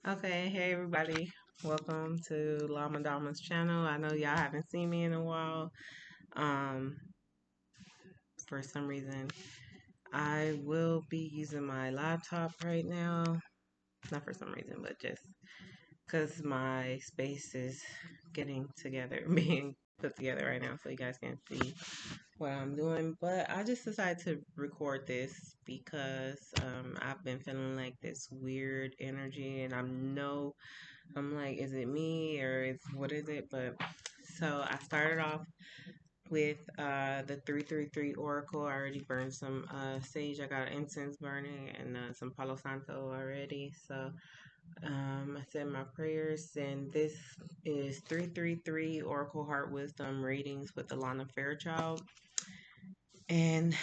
Okay, hey everybody. Welcome to Llama Dama's channel. I know y'all haven't seen me in a while. Um, for some reason, I will be using my laptop right now. Not for some reason, but just because my space is getting together, being put together right now, so you guys can see what I'm doing. But I just decided to record this because I've been feeling like this weird energy, and I'm like, is it me or is what is it? But so I started off with the 333 Oracle. I already burned some sage. I got incense burning and some Palo Santo already. So I said my prayers, and this is 333 Oracle Heart Wisdom readings with Alana Fairchild. And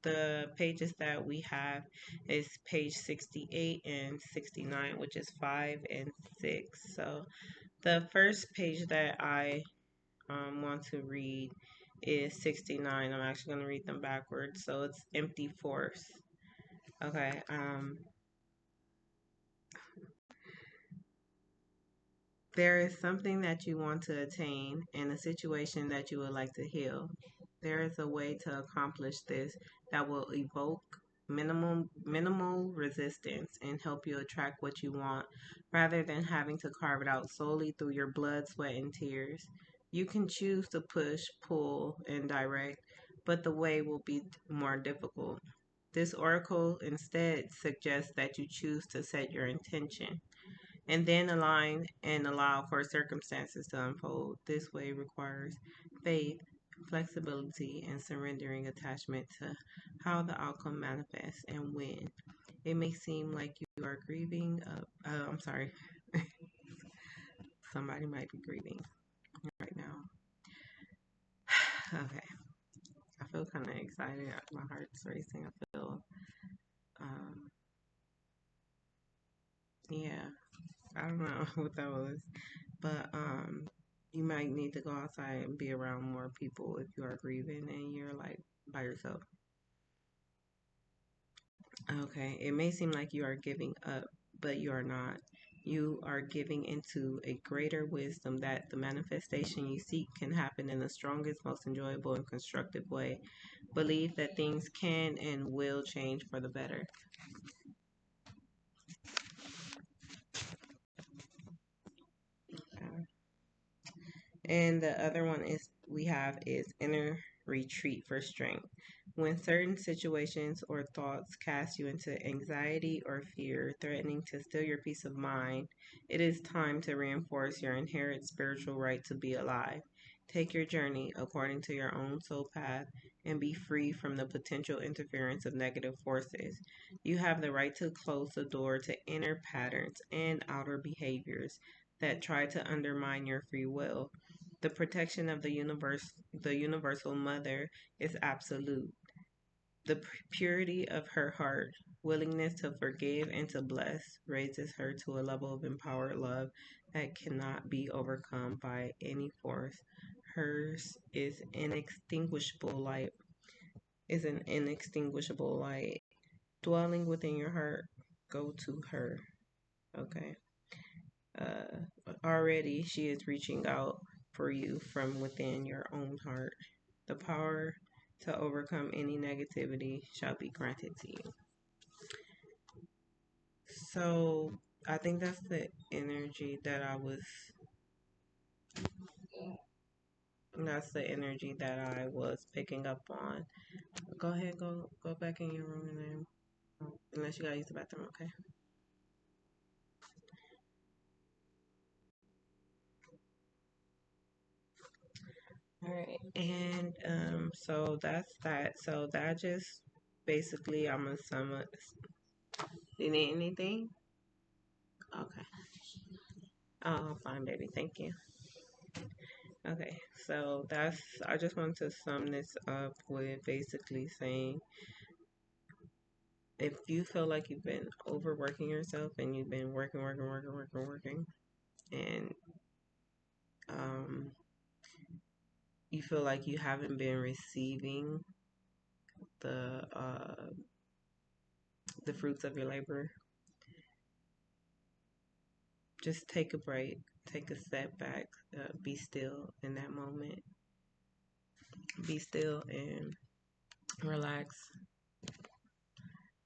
the pages that we have is page 68 and 69, which is 5 and 6. So the first page that I want to read is 69. I'm actually going to read them backwards. So it's empty force. Okay. There is something that you want to attain and a situation that you would like to heal. There is a way to accomplish this that will evoke minimal resistance and help you attract what you want rather than having to carve it out solely through your blood, sweat, and tears. You can choose to push, pull, and direct, but the way will be more difficult. This oracle instead suggests that you choose to set your intention and then align and allow for circumstances to unfold. This way requires faith, flexibility, and surrendering attachment to how the outcome manifests and when. It may seem like you are grieving. I'm sorry, somebody might be grieving right now. Okay, I feel kind of excited. My heart's racing. I feel, um, yeah, I don't know what that was. But you might need to go outside and be around more people if you are grieving and you're like by yourself. Okay, it may seem like you are giving up, but you are not. You are giving into a greater wisdom that the manifestation you seek can happen in the strongest, most enjoyable, and constructive way. Believe that things can and will change for the better. And the other one is we have is inner retreat for strength. When certain situations or thoughts cast you into anxiety or fear, threatening to steal your peace of mind, it is time to reinforce your inherent spiritual right to be alive. Take your journey according to your own soul path and be free from the potential interference of negative forces. You have the right to close the door to inner patterns and outer behaviors that try to undermine your free will. The protection of the universal mother, is absolute. The purity of her heart, willingness to forgive and to bless, raises her to a level of empowered love that cannot be overcome by any force. Hers is an inextinguishable light. Dwelling within your heart, go to her. Okay. Already she is reaching out for you from within your own heart. The power to overcome any negativity shall be granted to you. So I think that's the energy that's the energy that I was picking up on. Go ahead, go back in your room and then unless you gotta use the bathroom, okay? All right, and so that's that. So that just basically I'm gonna sum up. You need anything? Okay. Oh, fine, baby. Thank you. Okay, so I just want to sum this up with basically saying if you feel like you've been overworking yourself and you've been working, and um, you feel like you haven't been receiving the uh, the fruits of your labor, just take a break, take a step back, be still in that moment. Be still and relax,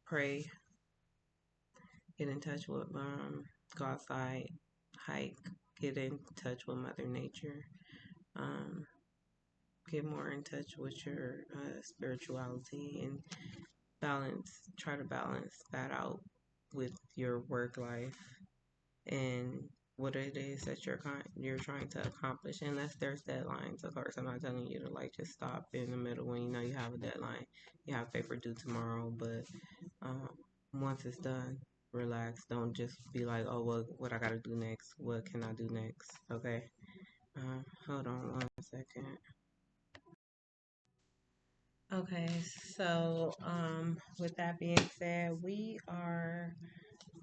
pray, get in touch with go outside, hike, get in touch with Mother Nature, um, get more in touch with your spirituality and try to balance that out with your work life and what it is that you're trying to accomplish. Unless there's deadlines, of course, I'm not telling you to like just stop in the middle when you know you have a deadline. You have paper due tomorrow, but um, once it's done, relax. Don't just be like, oh, well, what I gotta do next? What can I do next? Okay. Hold on 1 second. Okay, so with that being said, we are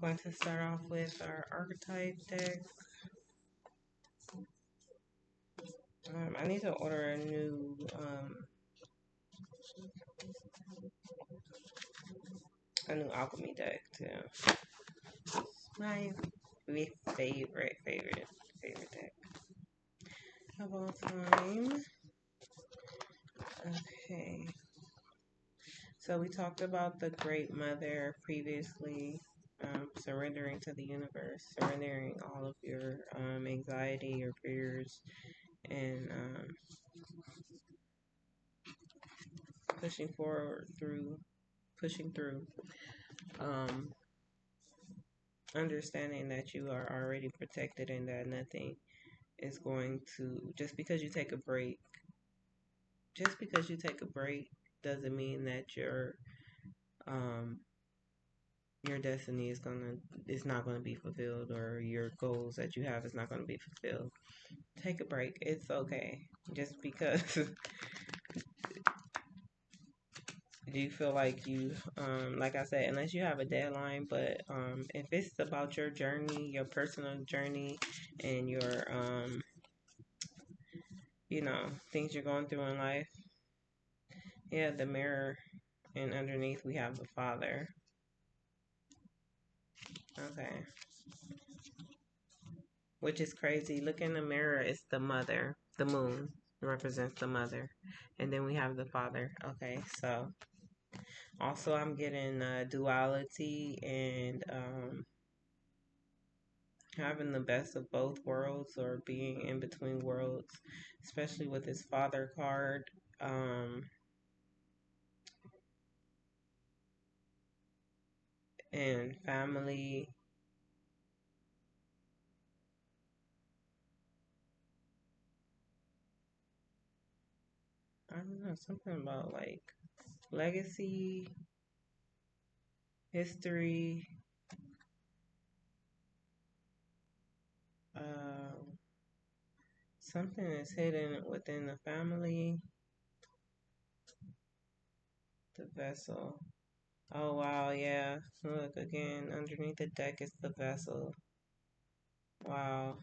going to start off with our archetype deck. I need to order a new alchemy deck too. My favorite deck of all time. Okay, so we talked about the Great Mother previously. Surrendering to the universe, surrendering all of your anxiety, your fears, and pushing forward through, pushing through. Um, Understanding that you are already protected and that nothing is going to, just because you take a break doesn't mean that um your destiny is not gonna be fulfilled, or your goals that you have is not gonna be fulfilled. Take a break. It's okay. Just because do you feel like like I said, unless you have a deadline, but if it's about your journey, your personal journey, and your things you're going through in life, yeah, the mirror, and underneath we have the Father. Okay. Which is crazy. Look in the mirror, it's the mother. The moon represents the mother. And then we have the Father. Okay, so also I'm getting duality and having the best of both worlds, or being in between worlds, especially with this Father card. And family. I don't know, something about like legacy, history, something is hidden within the family, the vessel. Oh wow, yeah. Look again, underneath the deck is the vessel. Wow.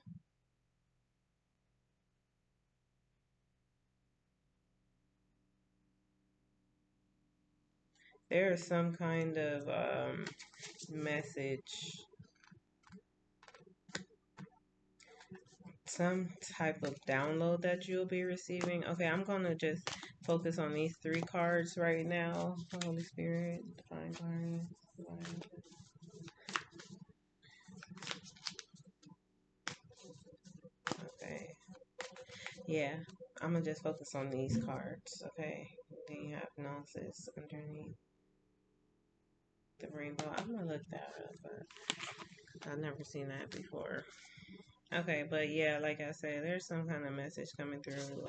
There is some kind of message, some type of download that you'll be receiving. Okay, I'm gonna just focus on these 3 cards right now. Holy Spirit, Divine Guardian, Divine. Okay. Yeah, I'm gonna just focus on these cards. Okay. Then you have Gnosis underneath the rainbow. I'm gonna look that up, but I've never seen that before. Okay, but yeah, like I said, there's some kind of message coming through.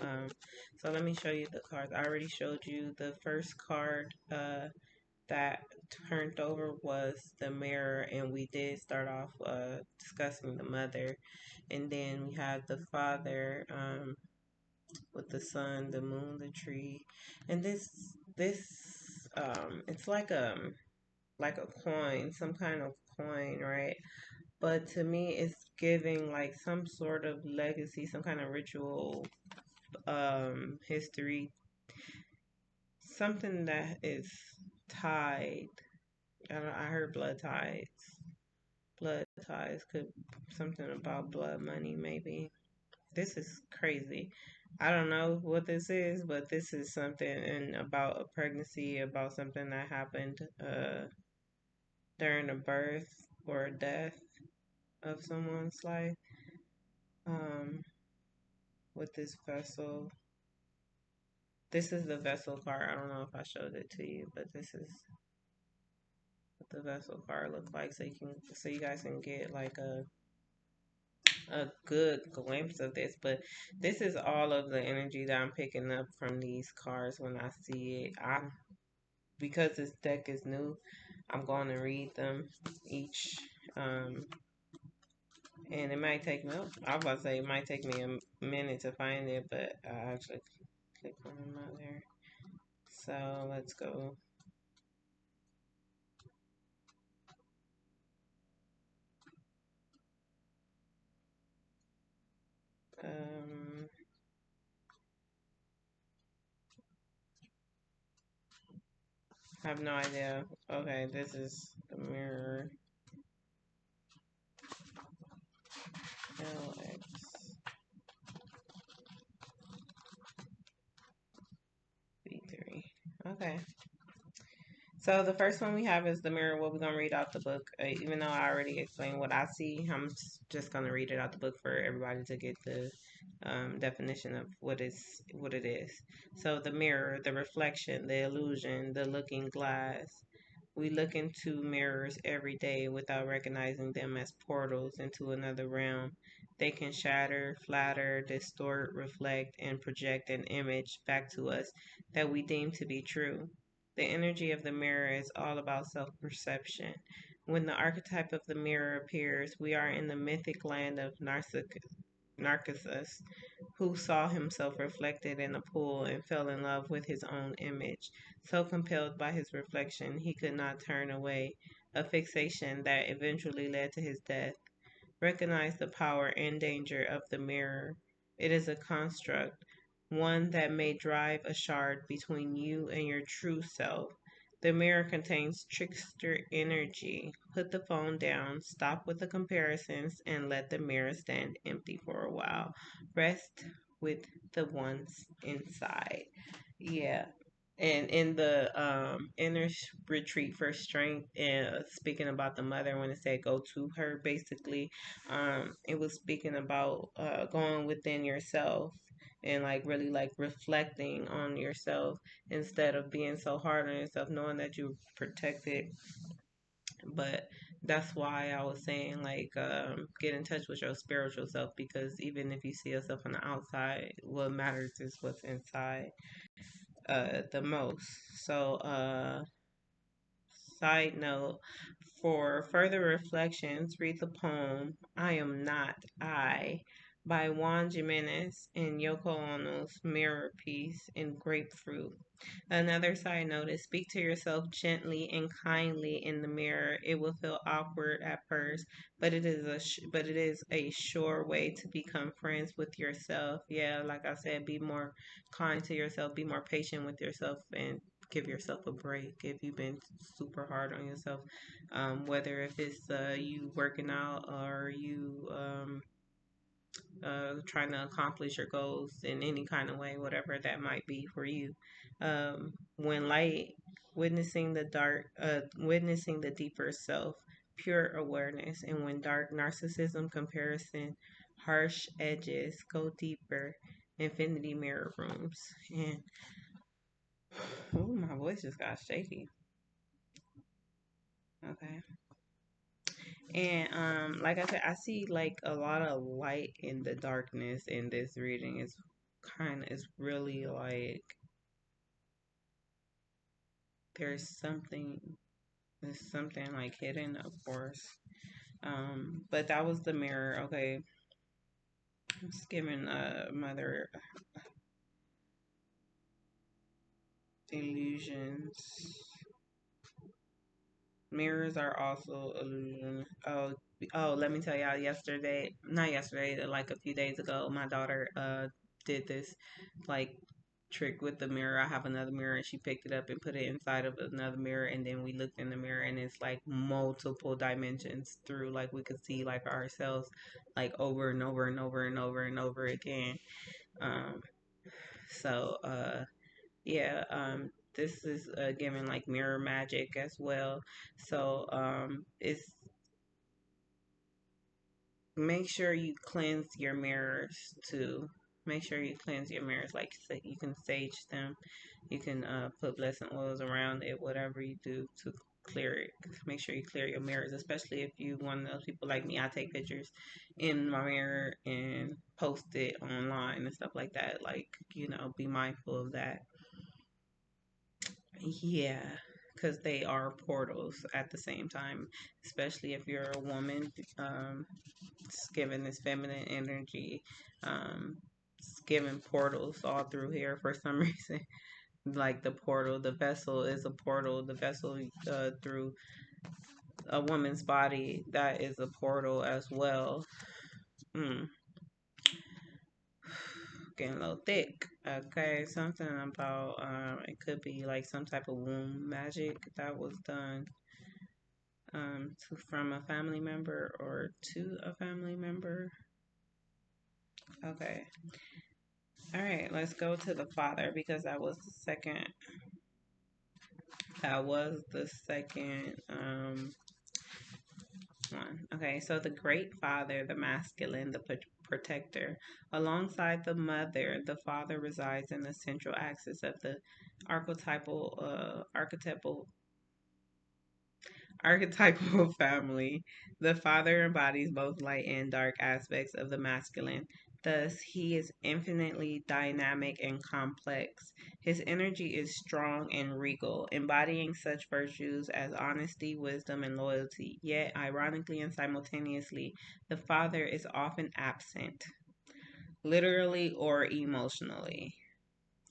So let me show you the cards. I already showed you the first card that turned over was the mirror, and we did start off discussing the mother, and then we have the father with the sun, the moon, the tree, and this it's like a coin, some kind of coin, right? But to me, it's giving like some sort of legacy, some kind of ritual, history, something that is tied. I heard blood ties. Blood ties could something about blood money maybe. This is crazy. I don't know what this is, but this is something about a pregnancy, about something that happened during a birth or a death of someone's life. Um, with this vessel. This is the vessel card. I don't know if I showed it to you, but this is what the vessel card looks like, so you guys can get like a good glimpse of this. But this is all of the energy that I'm picking up from these cards when I see it. I'm Because this deck is new, I'm going to read them each. Um, and it might take me. I was about to say it might take me a minute to find it, but I actually clicked on them out there. So let's go. Um, I have no idea. Okay, this is the mirror. LX V3. Okay. So the first one we have is the mirror. What we're gonna read out the book. Even though I already explained what I see, I'm just gonna read it out the book for everybody to get the definition of what it is. So the mirror, the reflection, the illusion, the looking glass. We look into mirrors every day without recognizing them as portals into another realm. They can shatter, flatter, distort, reflect, and project an image back to us that we deem to be true. The energy of the mirror is all about self perception. When the archetype of the mirror appears, we are in the mythic land of Narcissus, who saw himself reflected in a pool and fell in love with his own image. So compelled by his reflection, he could not turn away, a fixation that eventually led to his death. Recognize the power and danger of the mirror. It is a construct, one that may drive a shard between you and your true self. The mirror contains trickster energy. Put the phone down, stop with the comparisons, and let the mirror stand empty for a while. Rest with the ones inside. Yeah. And in the retreat for strength, and speaking about the mother, when it said go to her, basically, it was speaking about going within yourself and like really like reflecting on yourself instead of being so hard on yourself, knowing that you're protected. But that's why I was saying like get in touch with your spiritual self, because even if you see yourself on the outside, what matters is what's inside the most. So, side note, for further reflections, read the poem I Am Not I by Juan Jimenez in Yoko Ono's Mirror piece in Grapefruit. Another side note is speak to yourself gently and kindly in the mirror. It will feel awkward at first, but it is a sure way to become friends with yourself. Yeah, like I said, be more kind to yourself, be more patient with yourself, and give yourself a break if you've been super hard on yourself. Whether if it's you working out or you trying to accomplish your goals in any kind of way, whatever that might be for you. When light, witnessing the deeper self, pure awareness, and when dark, narcissism, comparison, harsh edges, go deeper, infinity mirror rooms. And oh, my voice just got shaky. Okay. And like I said, I see like a lot of light in the darkness in this reading. It's really like there's something there's something like hidden, of course. But that was the mirror. Okay. I'm just giving mother illusions. Mirrors are also illusion. Let me tell y'all. Not yesterday, like a few days ago, my daughter did this, like trick with the mirror. I have another mirror and she picked it up and put it inside of another mirror, and then we looked in the mirror and it's like multiple dimensions through, like we could see like ourselves like over and over and over and over and over again. Um so yeah, this is giving like mirror magic as well. So it's make sure you cleanse your mirrors too. Make sure you cleanse your mirrors. Like you can sage them. You can put blessing oils around it. Whatever you do to clear it. Make sure you clear your mirrors, especially if you one of those people like me. I take pictures in my mirror and post it online and stuff like that. Like, be mindful of that. Yeah, because they are portals at the same time, especially if you're a woman. It's giving this feminine energy. It's giving portals all through here for some reason. Like the portal, the vessel is a portal. The vessel through a woman's body, that is a portal as well. Mm, getting a little thick. Okay, something about it could be like some type of womb magic that was done from a family member or to a family member. Okay. All right, let's go to the father because that was the second. That was the second one. Okay, so the great father, the masculine, the protector, alongside the mother, the father resides in the central axis of the archetypal family. The father embodies both light and dark aspects of the masculine. Thus, he is infinitely dynamic and complex. His energy is strong and regal, embodying such virtues as honesty, wisdom, and loyalty. Yet, ironically and simultaneously, the father is often absent, literally or emotionally.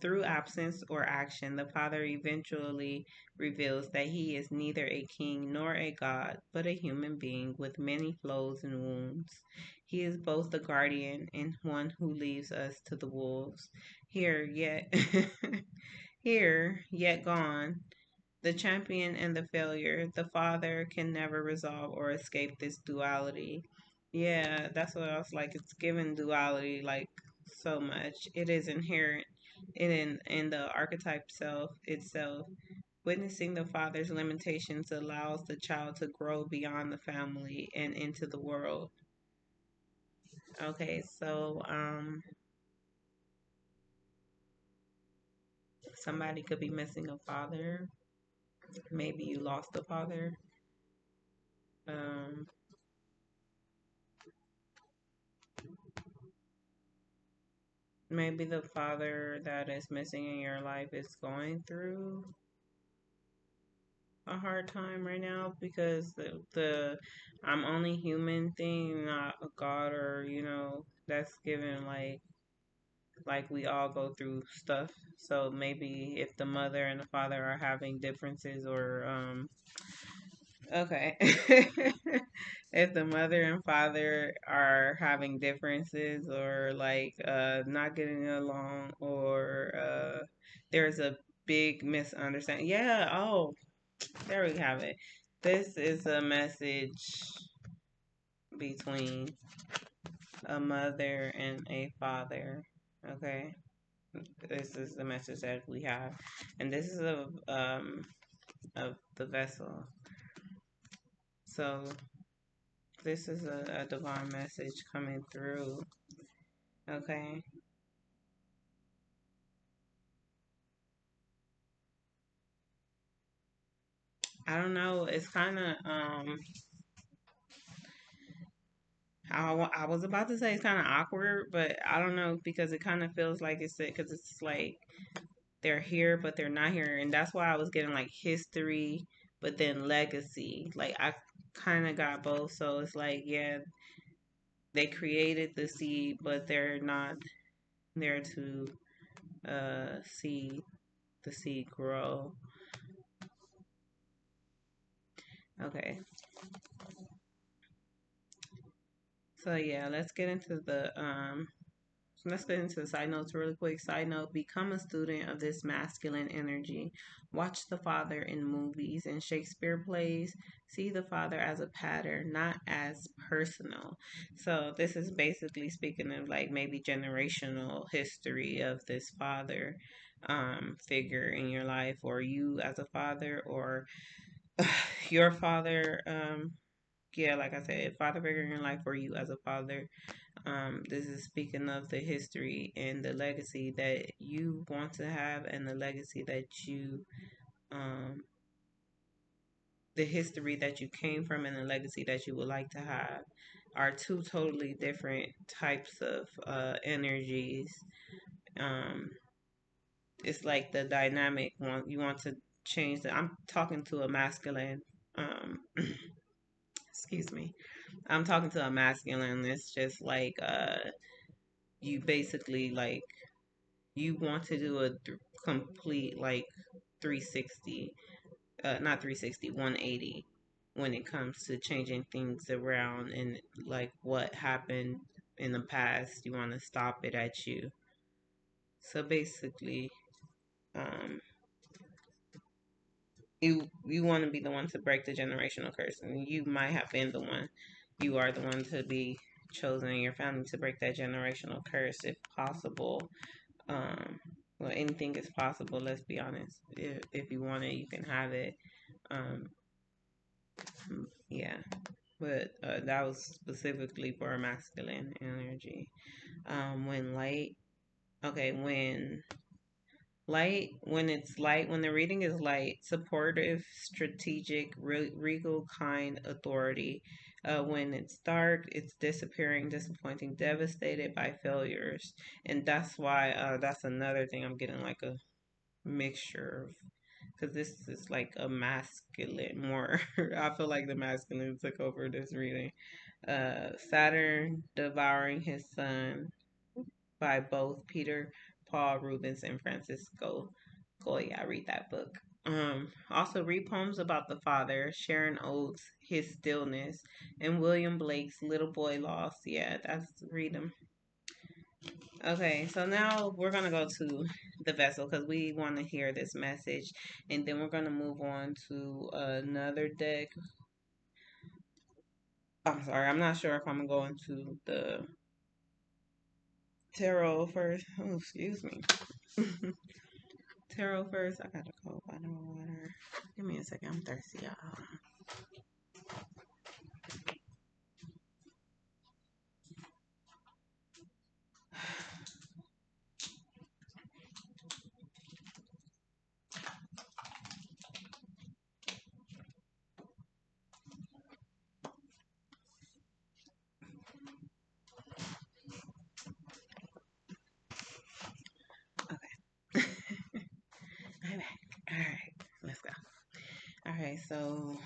Through absence or action, the Father eventually reveals that he is neither a king nor a god, but a human being with many flaws and wounds. He is both the guardian and one who leaves us to the wolves. Here, yet, here, yet gone, the champion and the failure. The Father can never resolve or escape this duality. Yeah, that's what I was like. It's given duality like so much. It is inherent in the archetype self itself. Witnessing the father's limitations allows the child to grow beyond the family and into the world. Okay, so somebody could be missing a father. Maybe you lost a father. Um, Maybe the father that is missing in your life is going through a hard time right now because the I'm only human thing, not a god, or that's given like we all go through stuff. So maybe if the mother and the father are having differences, or okay. If the mother and father are having differences, or like not getting along, or there's a big misunderstanding. Yeah, oh, there we have it. This is a message between a mother and a father. Okay. This is the message that we have. And this is of the vessel. So this is a divine message coming through. Okay. I don't know. It's kind of I was about to say it's kind of awkward, but I don't know because it kind of feels like because it's like they're here but they're not here, and that's why I was getting like history, but then legacy. Like I kind of got both, so it's like yeah, they created the seed, but they're not there to see the seed grow. Okay, so yeah, let's get into the let's get into the side notes really quick. Side note: become a student of this masculine energy. Watch the father in movies and Shakespeare plays. See the father as a pattern, not as personal. So this is basically speaking of like maybe generational history of this father figure in your life, or you as a father, or your father. Yeah, like I said, father figure in your life, or you as a father. This is speaking of the history and the legacy that you want to have, and the legacy that um, the history that you came from, and the legacy that you would like to have, are two totally different types of energies. Um, it's like the dynamic one you want to change. I'm talking to a masculine. Um, excuse me. I'm talking to a masculine. It's just like you basically like you want to do a complete like 360, not 360, 180 when it comes to changing things around, and like what happened in the past, you want to stop it at you. So basically, um, you want to be the one to break the generational curse, and you might have been the one. You are the one to be chosen in your family to break that generational curse if possible. Um, well, anything is possible. Let's be honest. If you want it, you can have it. Um, yeah, but that was specifically for masculine energy. When light, okay, when the reading is light, supportive, strategic, regal, kind, authority. When it's dark, it's disappearing, disappointing, devastated by failures. And that's why, that's another thing I'm getting like a mixture of, because this is like a masculine more. I feel like the masculine took over this reading. Saturn devouring his son, by both Peter Paul Rubens and Francisco Goya. I read that book. Also read poems about the father, Sharon Oates, His Stillness, and William Blake's Little Boy Lost. Yeah, that's read them. Okay, so now we're gonna go to the vessel because we want to hear this message, and then we're gonna move on to another deck. I'm sorry, I'm not sure if I'm gonna go into the tarot first. Oh, excuse me. Tarot first. I gotta go by the water. Give me a second. I'm thirsty, y'all. Okay. I'm back. All right. Let's go. All right. So,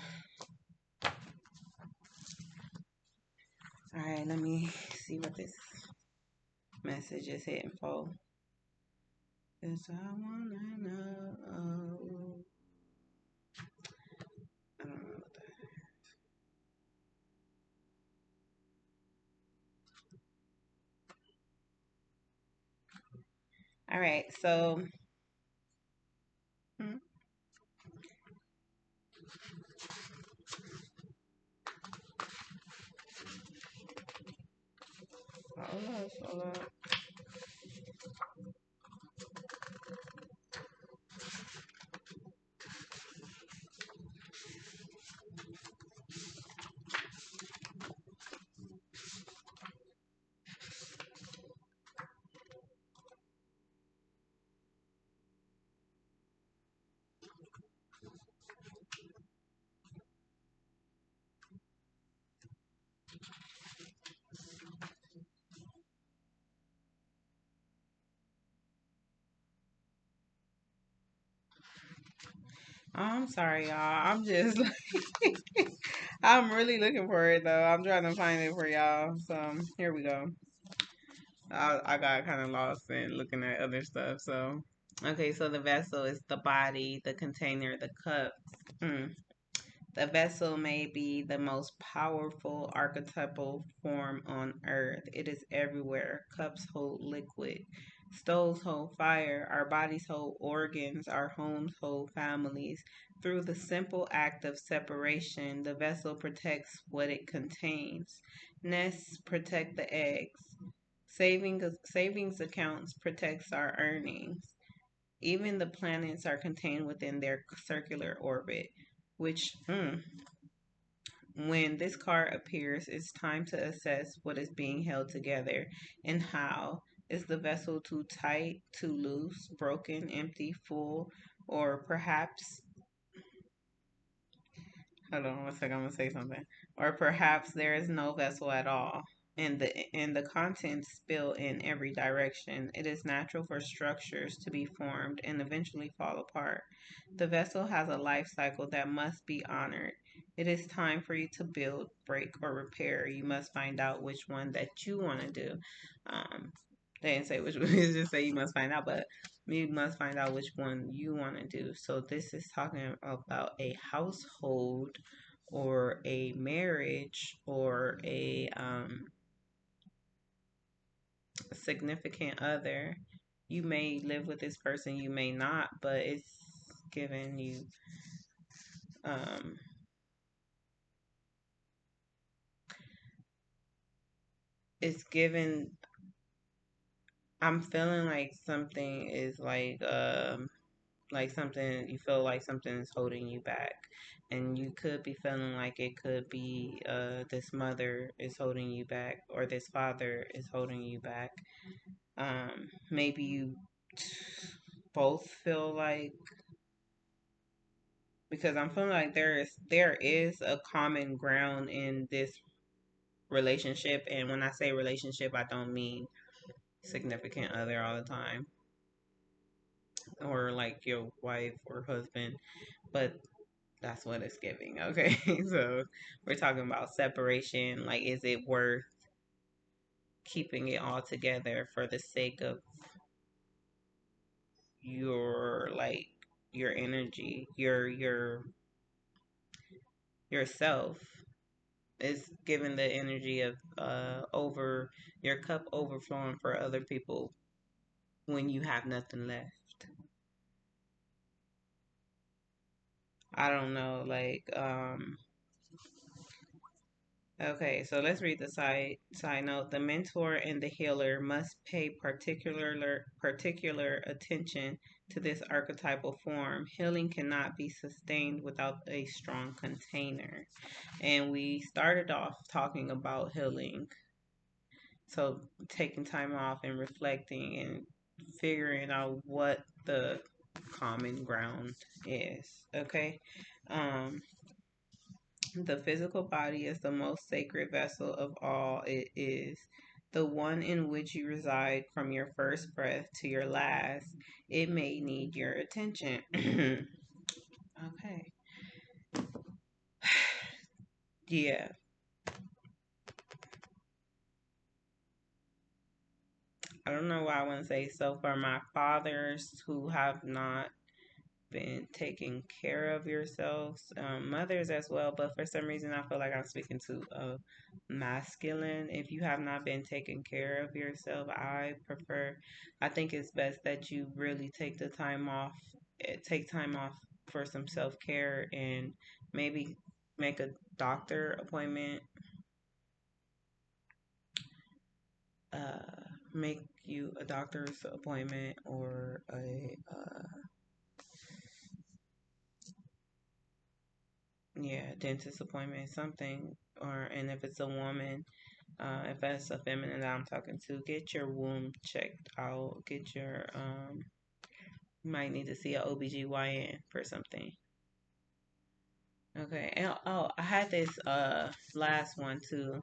all right. Let me see what this message is hitting for. Cause I wanna know. I don't know what that. All right. So, hmm, hold on. Oh, I'm sorry, y'all. I'm just I'm really looking for it though. I'm trying to find it for y'all. So here we go. I got kind of lost in looking at other stuff. So okay, so the vessel is the body, the container, the cup. Mm. The vessel may be the most powerful archetypal form on earth. It is everywhere. Cups hold liquid. Stoves hold fire. Our bodies hold organs. Our homes hold families. Through the simple act of separation, the vessel protects what it contains. Nests protect the eggs. Savings accounts protects our earnings. Even the planets are contained within their circular orbit, which, when this card appears, it's time to assess what is being held together and how. Is the vessel too tight, too loose, broken, empty, full, or perhaps, hold on one second, I'm gonna say something. Or perhaps there is no vessel at all, and the contents spill in every direction. It is natural for structures to be formed and eventually fall apart. The vessel has a life cycle that must be honored. It is time for you to build, break, or repair. You must find out which one that you want to do. Um, they didn't say which one. It's just say you must find out, but you must find out which one you want to do. So this is talking about a household or a marriage or a significant other. You may live with this person, you may not, but giving you um it's given I'm feeling like something is like something you feel like something is holding you back, and you could be feeling like it could be this mother is holding you back or this father is holding you back. Maybe you both feel like, because I'm feeling like there is a common ground in this relationship, and when I say relationship, I don't mean significant other all the time or like your wife or husband, but that's what it's giving. Okay, so we're talking about separation. Like, is it worth keeping it all together for the sake of your like your energy, your yourself? Is giving the energy of over your cup overflowing for other people when you have nothing left. I don't know, like okay, so let's read the side note. The mentor and the healer must pay particular attention to this archetypal form. Healing cannot be sustained without a strong container. And we started off talking about healing. So taking time off and reflecting and figuring out what the common ground is. Okay. Um, the physical body is the most sacred vessel of all. It is the one in which you reside from your first breath to your last. It may need your attention. Okay. Yeah. I don't know why I want to say so. For my fathers who have not been taking care of yourselves, mothers as well, but for some reason I feel like I'm speaking to a masculine. If you have not been taking care of yourself, I think it's best that you really take time off for some self-care, and maybe make a doctor appointment, make you a doctor's appointment or a yeah, dentist appointment, something. Or, and if it's a woman, if that's a feminine that I'm talking to, get your womb checked out. You might need to see a OBGYN for something. Okay. And, oh, I had this last one too.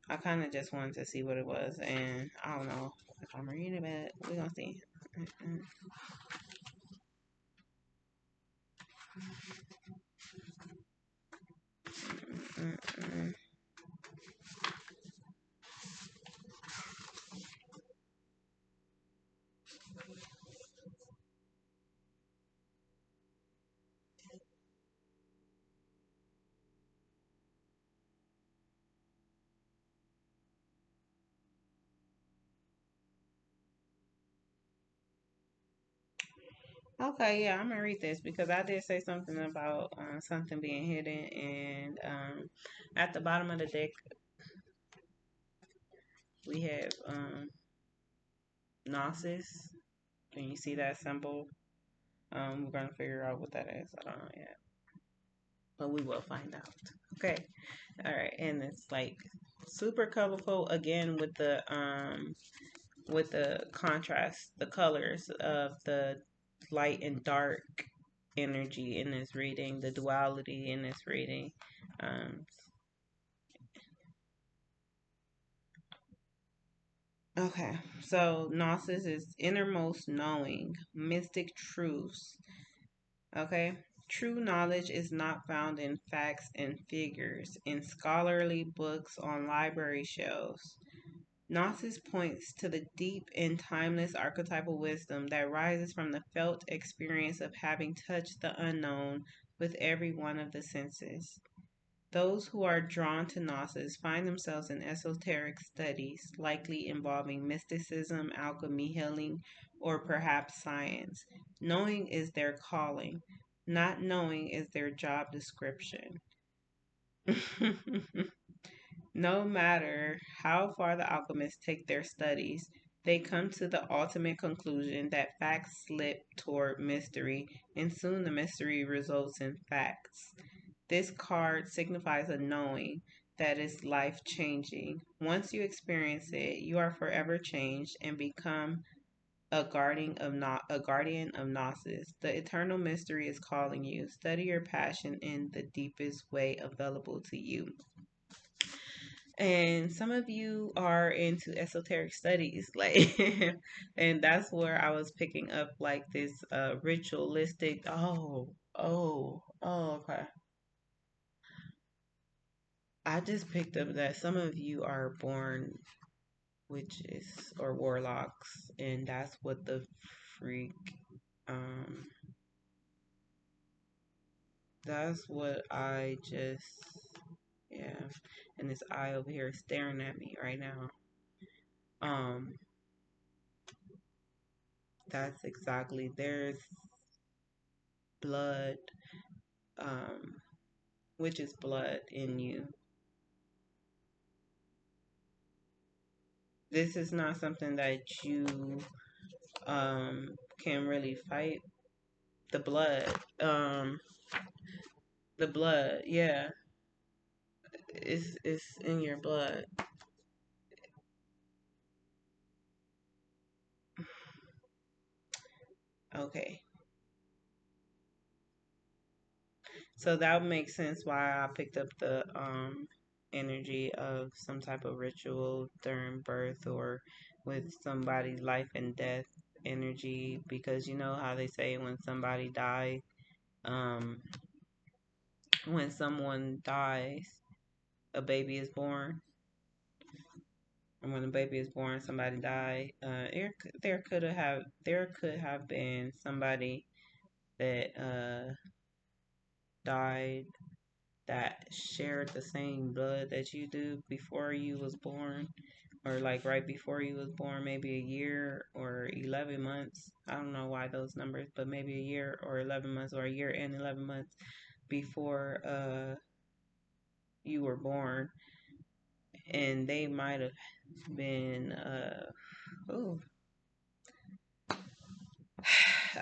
I kind of just wanted to see what it was, and I don't know if I'm reading it, but we're gonna see. Mm-mm, mm-mm. Okay, yeah, I'm gonna read this because I did say something about something being hidden, and at the bottom of the deck we have Gnosis. Can you see that symbol? We're gonna figure out what that is. I don't know yet, but we will find out. Okay, all right, and it's like super colorful again with the contrast, the colors of the light and dark energy in this reading, the duality in this reading. Um, okay, so Gnosis is innermost knowing, mystic truths. Okay, true knowledge is not found in facts and figures, in scholarly books on library shelves. Gnosis points to the deep and timeless archetypal wisdom that rises from the felt experience of having touched the unknown with every one of the senses. Those who are drawn to Gnosis find themselves in esoteric studies, likely involving mysticism, alchemy, healing, or perhaps science. Knowing is their calling, not knowing is their job description. No matter how far the alchemists take their studies, they come to the ultimate conclusion that facts slip toward mystery, and soon the mystery results in facts. This card signifies a knowing that is life changing. Once you experience it, you are forever changed and become a guardian of Gnosis. The eternal mystery is calling you. Study your passion in the deepest way available to you. And some of you are into esoteric studies, like, and that's where I was picking up like this ritualistic. Okay. I just picked up that some of you are born witches or warlocks, and that's what the freak. Um, that's what I just, yeah. And this eye over here is staring at me right now. Um, that's exactly. There's blood, um, witch's blood in you. This is not something that you can really fight. The blood, um, the blood, yeah, it's in your blood. Okay, so that makes sense why I picked up the energy of some type of ritual during birth or with somebody's life and death energy, because you know how they say when somebody dies, um when someone dies, a baby is born. And when a baby is born, somebody died. There could have been somebody that died that shared the same blood that you do before you was born, or like right before you was born, maybe a year or 11 months. I don't know why those numbers, but maybe a year or 11 months, or a year and 11 months before you were born, and they might have been oh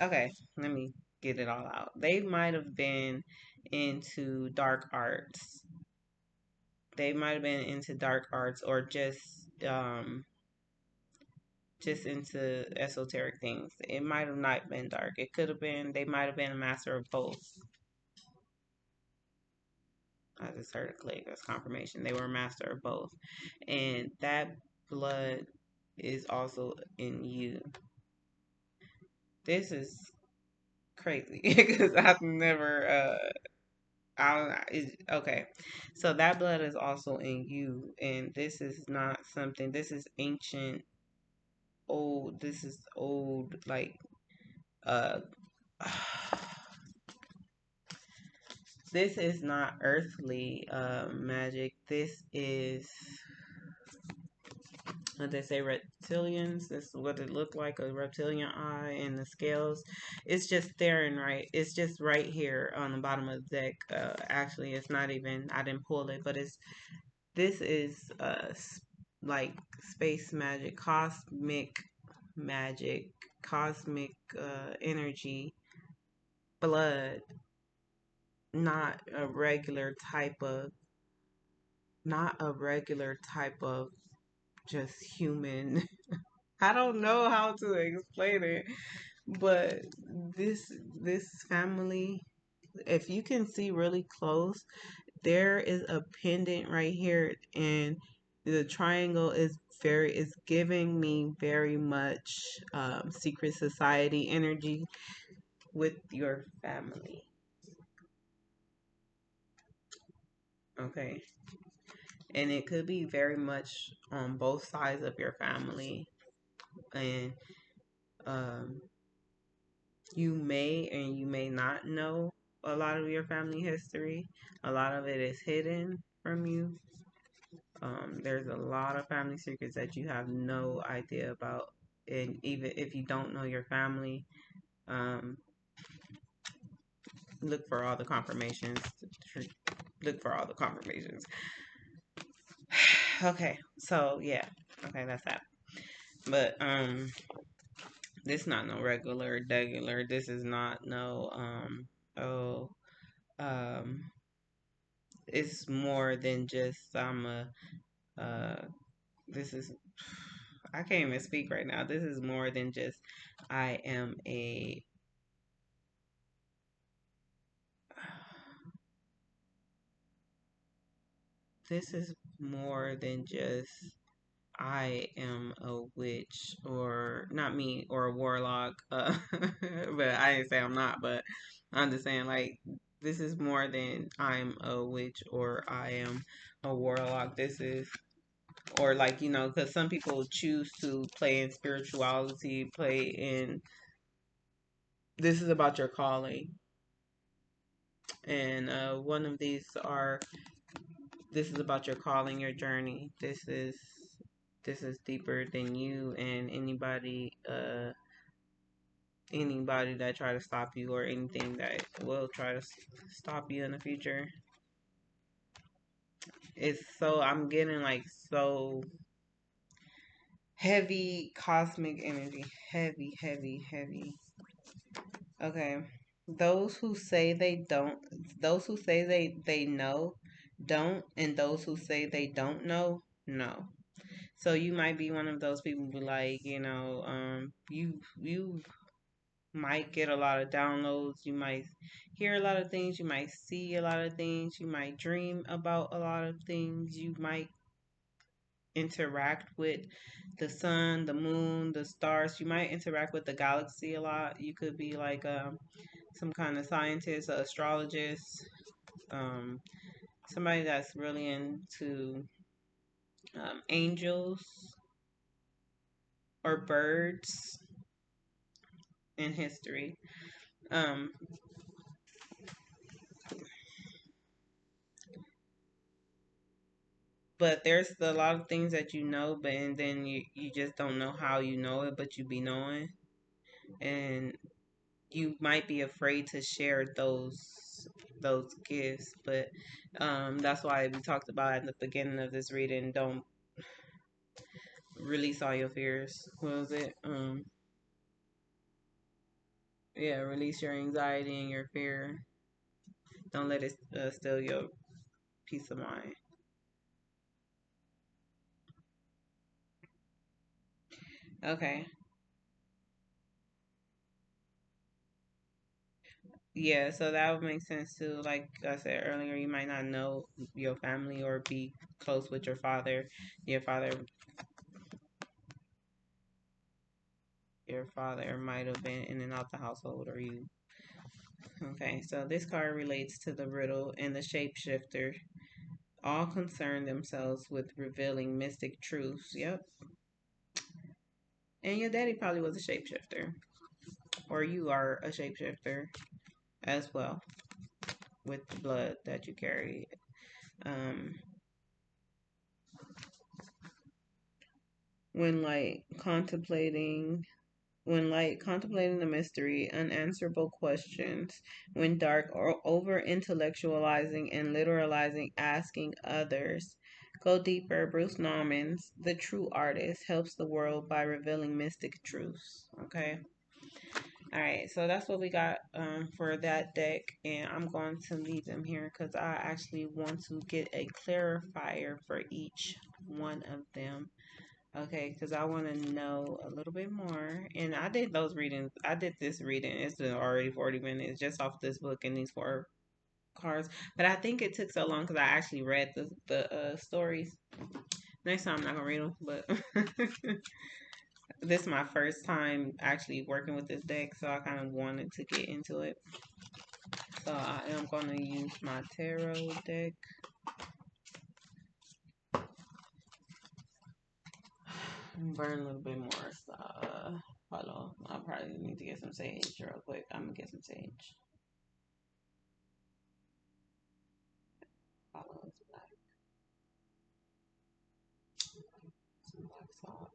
okay, let me get it all out. They might have been into dark arts. They might have been into dark arts, or just into esoteric things. It might have not been dark. It could have been, they might have been a master of both. I just heard a click. That's confirmation. They were a master of both. And that blood is also in you. This is crazy because I've never okay. So that blood is also in you, and this is not something. This is ancient, old. This is old, like uh. This is not earthly magic. This is They say reptilians. This is what it looked like, a reptilian eye and the scales. It's just staring right. It's just right here on the bottom of the deck. Actually, it's not even. I didn't pull it, but it's this is like space magic, cosmic energy, blood, not a regular type of, not a regular type of just human. I don't know how to explain it, but this this family, if you can see really close, there is a pendant right here, and the triangle is giving me very much secret society energy with your family. Okay, and it could be very much on both sides of your family, and um, you may and you may not know a lot of your family history. A lot of it is hidden from you. There's a lot of family secrets that you have no idea about. And even if you don't know your family, um, look for all the confirmations. Look for all the confirmations. Okay, so yeah. Okay, that's that. But this not no regular. This is not no oh um it's more than just I'm a this is I can't even speak right now. This is more than just I am a this is more than just I am a witch, or not me, or a warlock. But I didn't say I'm not, but I'm just saying like this is more than I'm a witch or I am a warlock. This is, or like, because some people choose to play in spirituality, play in, this is about your calling. And one of these are, this is about your calling, your journey. This is deeper than you and anybody that try to stop you, or anything that will try to stop you in the future. It's so, I'm getting like so heavy cosmic energy. Heavy, heavy, heavy. Okay. Those who say they don't, those who say they know, don't, and those who say they don't know. So you might be one of those people who like, you might get a lot of downloads, you might hear a lot of things, you might see a lot of things, you might dream about a lot of things, you might interact with the sun, the moon, the stars, you might interact with the galaxy a lot. You could be like some kind of scientist, or astrologist, um, somebody that's really into angels or birds in history. Um, but there's a lot of things that you know, but and then you just don't know how you know it, but you be knowing, and you might be afraid to share those gifts. But that's why we talked about at the beginning of this reading. Don't release all your fears. What was it? Yeah, release your anxiety and your fear. Don't let it steal your peace of mind. Okay. Yeah, so that would make sense too. Like I said earlier, you might not know your family or be close with your father. Your father, your father might have been in and out the household, or you. Okay, so this card relates to the riddle and the shapeshifter. All concern themselves with revealing mystic truths. Yep. And your daddy probably was a shapeshifter, or you are a shapeshifter as well, with the blood that you carry. Um, when light contemplating the mystery, unanswerable questions, when dark or over intellectualizing and literalizing, asking others. Go deeper. Bruce Nauman's The True Artist helps the world by revealing mystic truths. Okay. All right, so that's what we got for that deck, and I'm going to leave them here because I actually want to get a clarifier for each one of them. Okay, because I want to know a little bit more. And I did those readings. I did this reading. It's been already 40 minutes just off this book and these four cards. But I think it took so long because I actually read the stories. Next time I'm not going to read them, but this is my first time actually working with this deck, so I kind of wanted to get into it. So I am going to use my tarot deck. Burn a little bit more. So, hold on. I probably need to get some sage real quick. I'm gonna get some sage. Follow this black. Some black salt.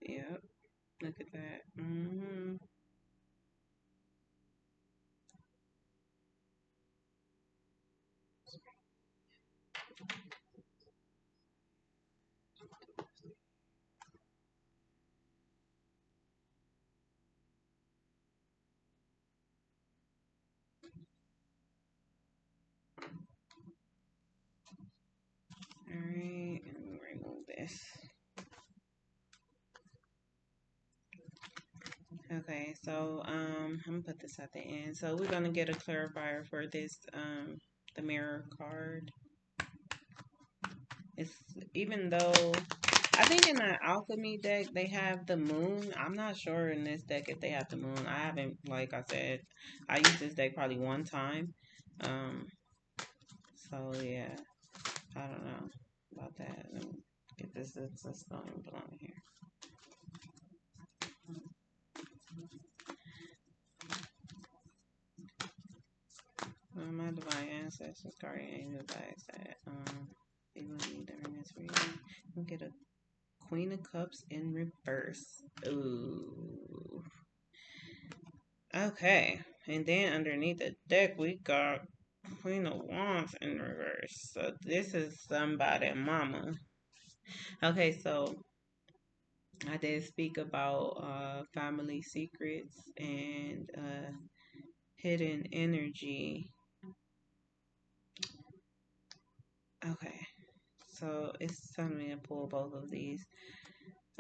Yep. Look at that. All right. Let me remove this. Okay, so I'm gonna put this at the end. So we're gonna get a clarifier for this the mirror card. It's even though I think in the alchemy deck they have the moon. I'm not sure in this deck if they have the moon. I haven't, like I said, I used this deck probably one time. Um, so yeah, I don't know about that. Let me get this. It's don't even belong here. My divine ancestors, guardian angel guides that they will need during this reading. We'll get a Queen of Cups in reverse. Ooh. Okay. And then underneath the deck, we got Queen of Wands in reverse. So this is somebody mama. Okay, so I did speak about family secrets and hidden energy. Okay. So it's telling me to pull both of these.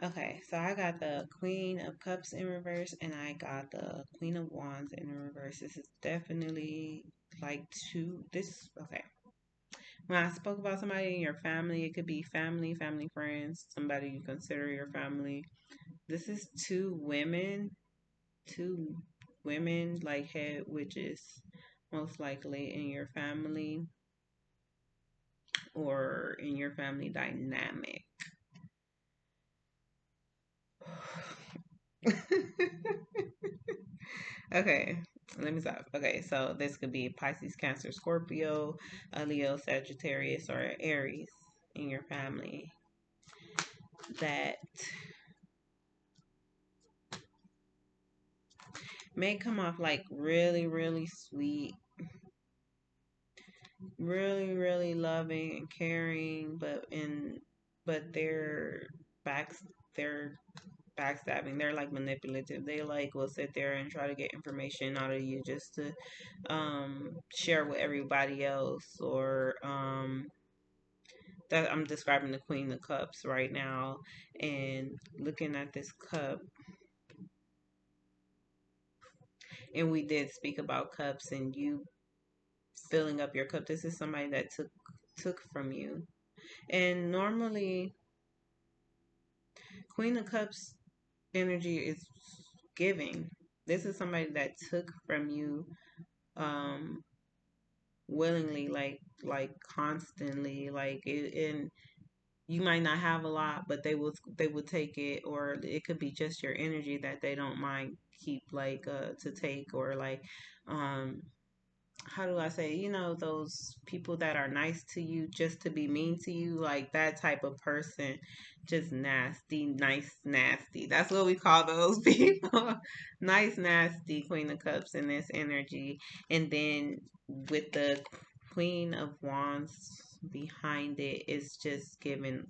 Okay, so I got the Queen of Cups in reverse and I got the Queen of Wands in reverse. This is definitely like okay. When I spoke about somebody in your family, it could be family, family friends, somebody you consider your family. This is two women like head witches, most likely in your family or in your family dynamic. Okay, let me stop. Okay, so this could be Pisces, Cancer, Scorpio, a Leo, Sagittarius, or Aries in your family that may come off like really, really sweet, really, really loving and caring, but backs they're backstabbing. They're like manipulative. They like will sit there and try to get information out of you just to share with everybody else or that I'm describing the Queen of Cups right now and looking at this cup. And we did speak about cups and you filling up your cup. This is somebody that took from you. And normally Queen of Cups energy is giving. This is somebody that took from you um willingly, like constantly, like it, and you might not have a lot, but they will take it, or it could be just your energy that they don't mind keep like to take, or like um how do I say, those people that are nice to you just to be mean to you, like that type of person, just nasty, nice, nasty. That's what we call those people. Nice, nasty Queen of Cups in this energy. And then with the Queen of Wands behind it, it's just giving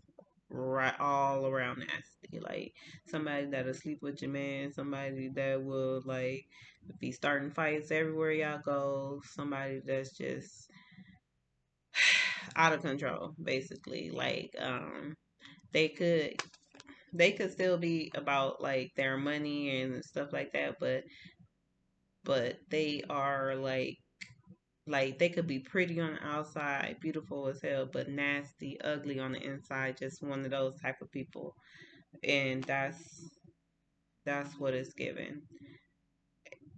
right all around nasty. Like somebody that'll sleep with your man, somebody that will like be starting fights everywhere y'all go, somebody that's just out of control, basically. Like they could they could still be about like their money and stuff like that, but they are like they could be pretty on the outside, beautiful as hell, but nasty, ugly on the inside, just one of those type of people. And that's what it's given.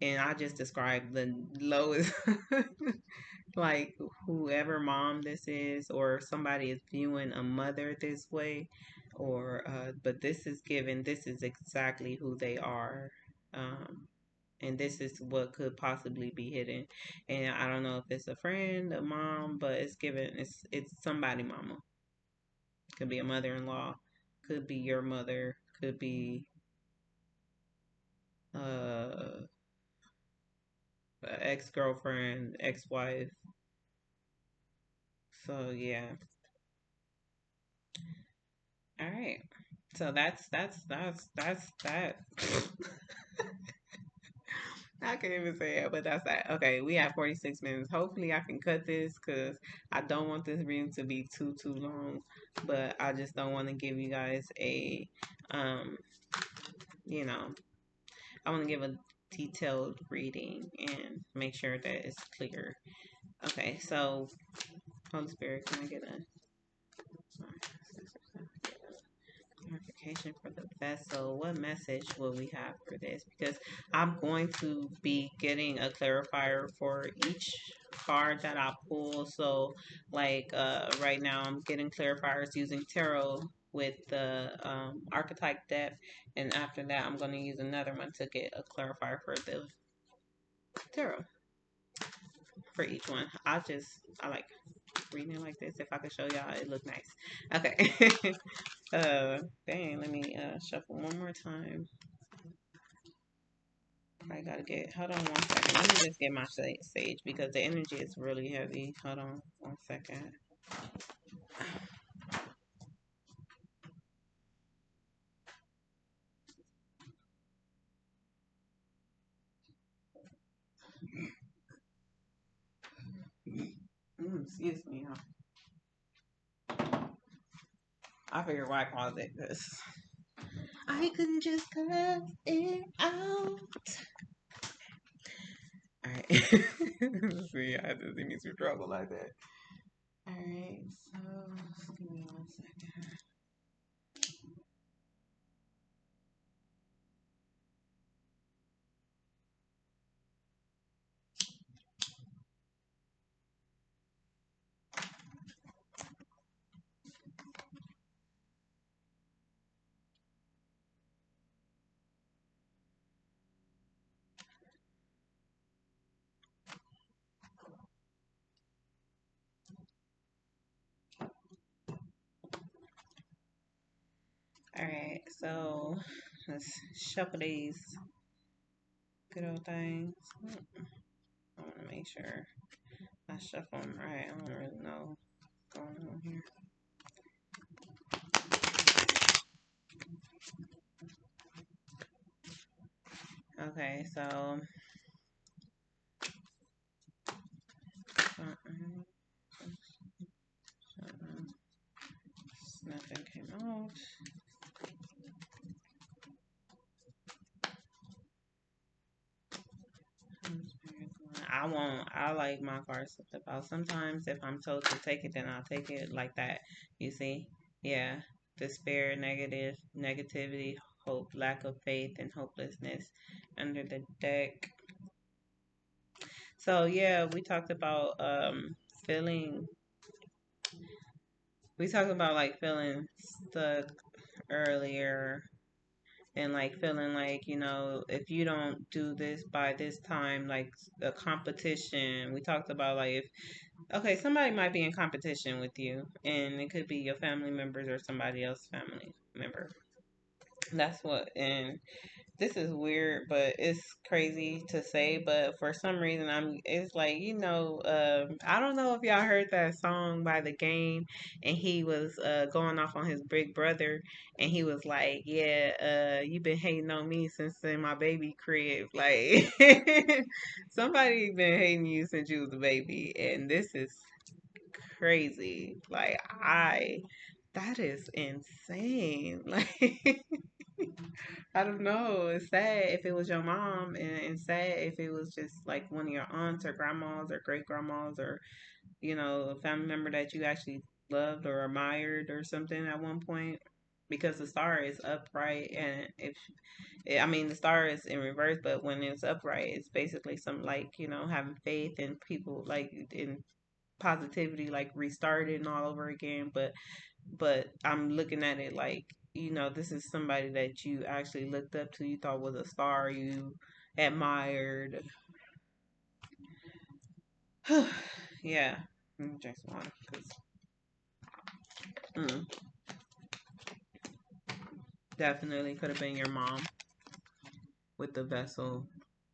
And I just described the lowest like whoever mom this is, or somebody is viewing a mother this way, or but this is given, this is exactly who they are. And this is what could possibly be hidden. And I don't know if it's a friend, a mom, but it's given, it's somebody mama. Could be a mother-in-law, could be your mother, could be uh ex-girlfriend, ex-wife. So yeah. All right. So that's that. I can't even say it, but that's that. Okay, we have 46 minutes. Hopefully, I can cut this because I don't want this reading to be too long. But I just don't want to give you guys um, you know, I want to give a detailed reading and make sure that it's clear. Okay, so Holy Spirit, can I get a clarification for the vessel? What message will we have for this? Because I'm going to be getting a clarifier for each card that I pull. So, like right now, I'm getting clarifiers using tarot with the archetype depth, and after that, I'm going to use another one to get a clarifier for the tarot for each one. I like reading it like this. If I could show y'all, it look nice. Okay. Dang, let me shuffle one more time. I gotta get, hold on 1 second. Let me just get my sage because the energy is really heavy. Hold on 1 second. Excuse me. I figured why I called it because I couldn't just cut it out. Alright. See, I had to see me struggle like that. Alright, so just give me 1 second. Alright, so let's shuffle these good old things. I want to make sure I shuffle them right. I don't really know what's going on here. Okay, so nothing came out. I like my cards to flip out. Sometimes if I'm told to take it, then I'll take it like that. You see? Yeah. Despair, negativity, hope, lack of faith, and hopelessness under the deck. So yeah, we talked about feeling. We talked about like feeling stuck earlier, and like feeling like, if you don't do this by this time, like the competition. We talked about like, if okay, somebody might be in competition with you, and it could be your family members or somebody else's family member. That's what, and this is weird, but it's crazy to say. But for some reason, it's like, I don't know if y'all heard that song by The Game, and he was going off on his big brother, and he was like, yeah, you been hating on me since in my baby crib. Like, somebody been hating you since you was a baby, and this is crazy. Like, that is insane. Like, I don't know. It's sad if it was your mom, and sad if it was just like one of your aunts or grandmas or great grandmas, or, a family member that you actually loved or admired or something at one point. Because the star is upright, and I mean, the star is in reverse, but when it's upright, it's basically some, like, having faith in people, like in positivity, like restarting all over again. But I'm looking at it like, this is somebody that you actually looked up to, you thought was a star, you admired. Yeah. Just one. Mm, definitely could have been your mom with the vessel.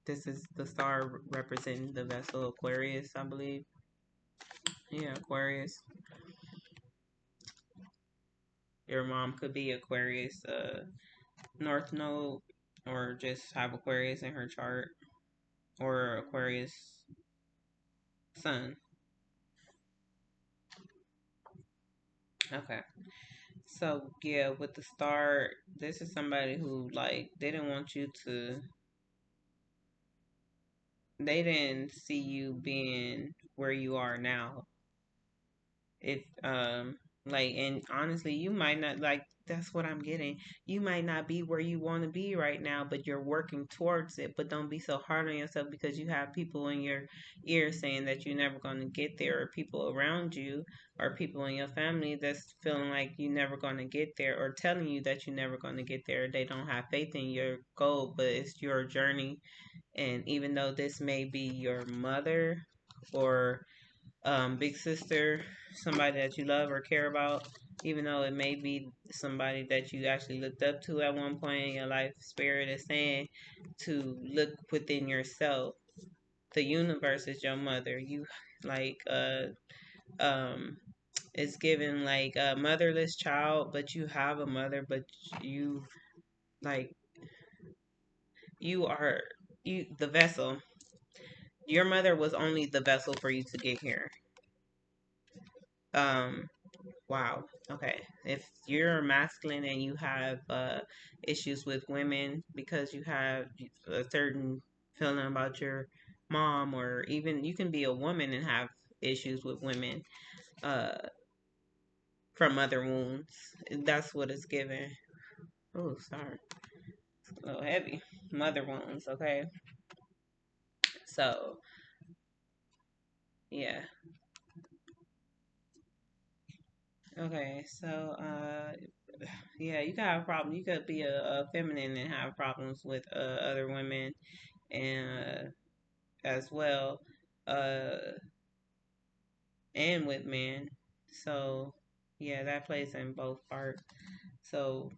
This is the star representing the vessel Aquarius, I believe. Yeah, Aquarius. Your mom could be Aquarius, North Node, or just have Aquarius in her chart, or Aquarius Sun. Okay. So yeah, with the star, this is somebody who, like, they didn't want you to. They didn't see you being where you are now. If like, and honestly, you might not, like, that's what I'm getting. You might not be where you want to be right now, but you're working towards it. But don't be so hard on yourself because you have people in your ear saying that you're never going to get there, or people around you, or people in your family that's feeling like you're never going to get there, or telling you that you're never going to get there. They don't have faith in your goal, but it's your journey. And even though this may be your mother, or big sister, somebody that you love or care about, even though it may be somebody that you actually looked up to at one point in your life, spirit is saying to look within yourself. The universe is your mother. You, like, um it's given like a motherless child, but you have a mother, but you, like, you are, you the vessel. Your mother was only the vessel for you to get here. um Wow. Okay. If you're masculine and you have issues with women because you have a certain feeling about your mom, or even you can be a woman and have issues with women uh, from mother wounds. That's what it's given. Oh, sorry. It's a little heavy. Mother wounds. Okay. So, yeah. Okay. So, yeah, you can have a problem. You could be a feminine and have problems with other women, and as well, uh, and with men. So yeah, that plays in both parts. So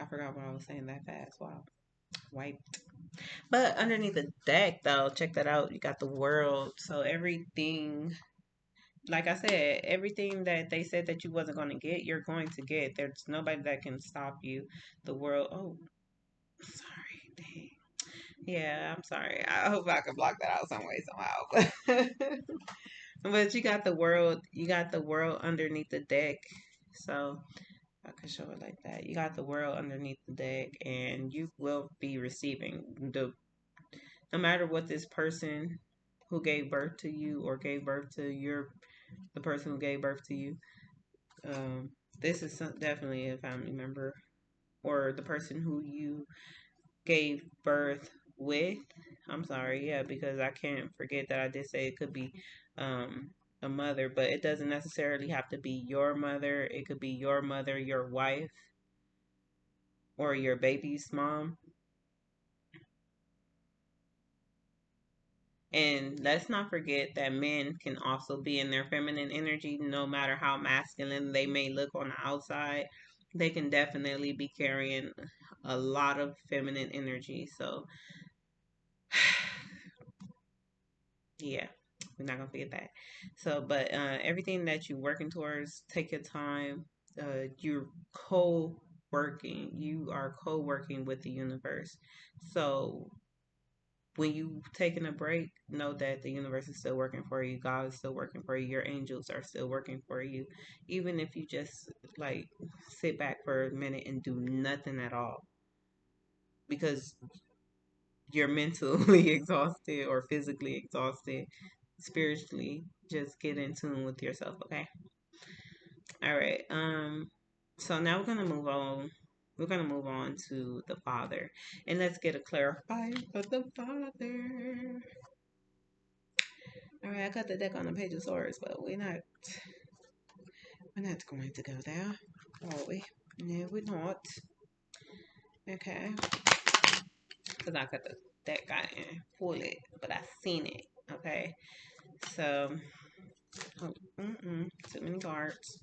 I forgot what I was saying that fast. Wow, white. But underneath the deck, though, check that out. You got the world. So everything, like I said, everything that they said that you wasn't going to get, you're going to get. There's nobody that can stop you. The world. Oh, sorry. Dang. Yeah, I'm sorry. I hope I can block that out some way somehow. But you got the world underneath the deck. So I can show it like that. You got the world underneath the deck, and you will be receiving no matter what this person who gave birth to you, or gave birth to the person who gave birth to you. This is definitely a family member. or the person who you gave birth with. I'm sorry, yeah, because I can't forget that I did say it could be um, a mother, but it doesn't necessarily have to be your mother. It could be your mother, your wife, or your baby's mom. And let's not forget that men can also be in their feminine energy, no matter how masculine they may look on the outside. They can definitely be carrying a lot of feminine energy. So, yeah, we're not gonna forget that. So, but everything that you're working towards, take your time. You're co-working. You are co-working with the universe. So when you taking a break, know that the universe is still working for you. God is still working for you. Your angels are still working for you. Even if you just like sit back for a minute and do nothing at all because you're mentally exhausted or physically exhausted, spiritually, just get in tune with yourself, okay? All right. So now we're gonna move on. We're gonna move on to the Father. And let's get a clarifier for the Father. All right, I got the deck on the page of swords, but we're not going to go there, are we? No, we're not. Okay, because I got the deck I didn't pull it, but I seen it. Okay, so oh, too many cards.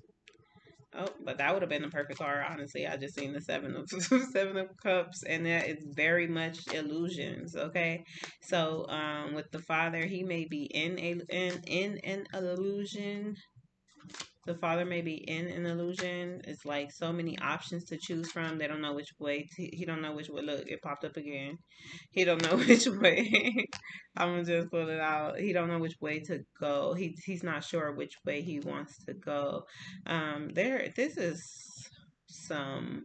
Oh, but that would have been the perfect card. Honestly, I just seen the seven of seven of cups, and that is very much illusions. Okay, so with the father, he may be in an illusion. The father may be in an illusion. It's like so many options to choose from. They don't know which way. He don't know which way. Look, it popped up again. He don't know which way. I'm gonna just pull it out. He don't know which way to go. He's not sure which way he wants to go. There. This is some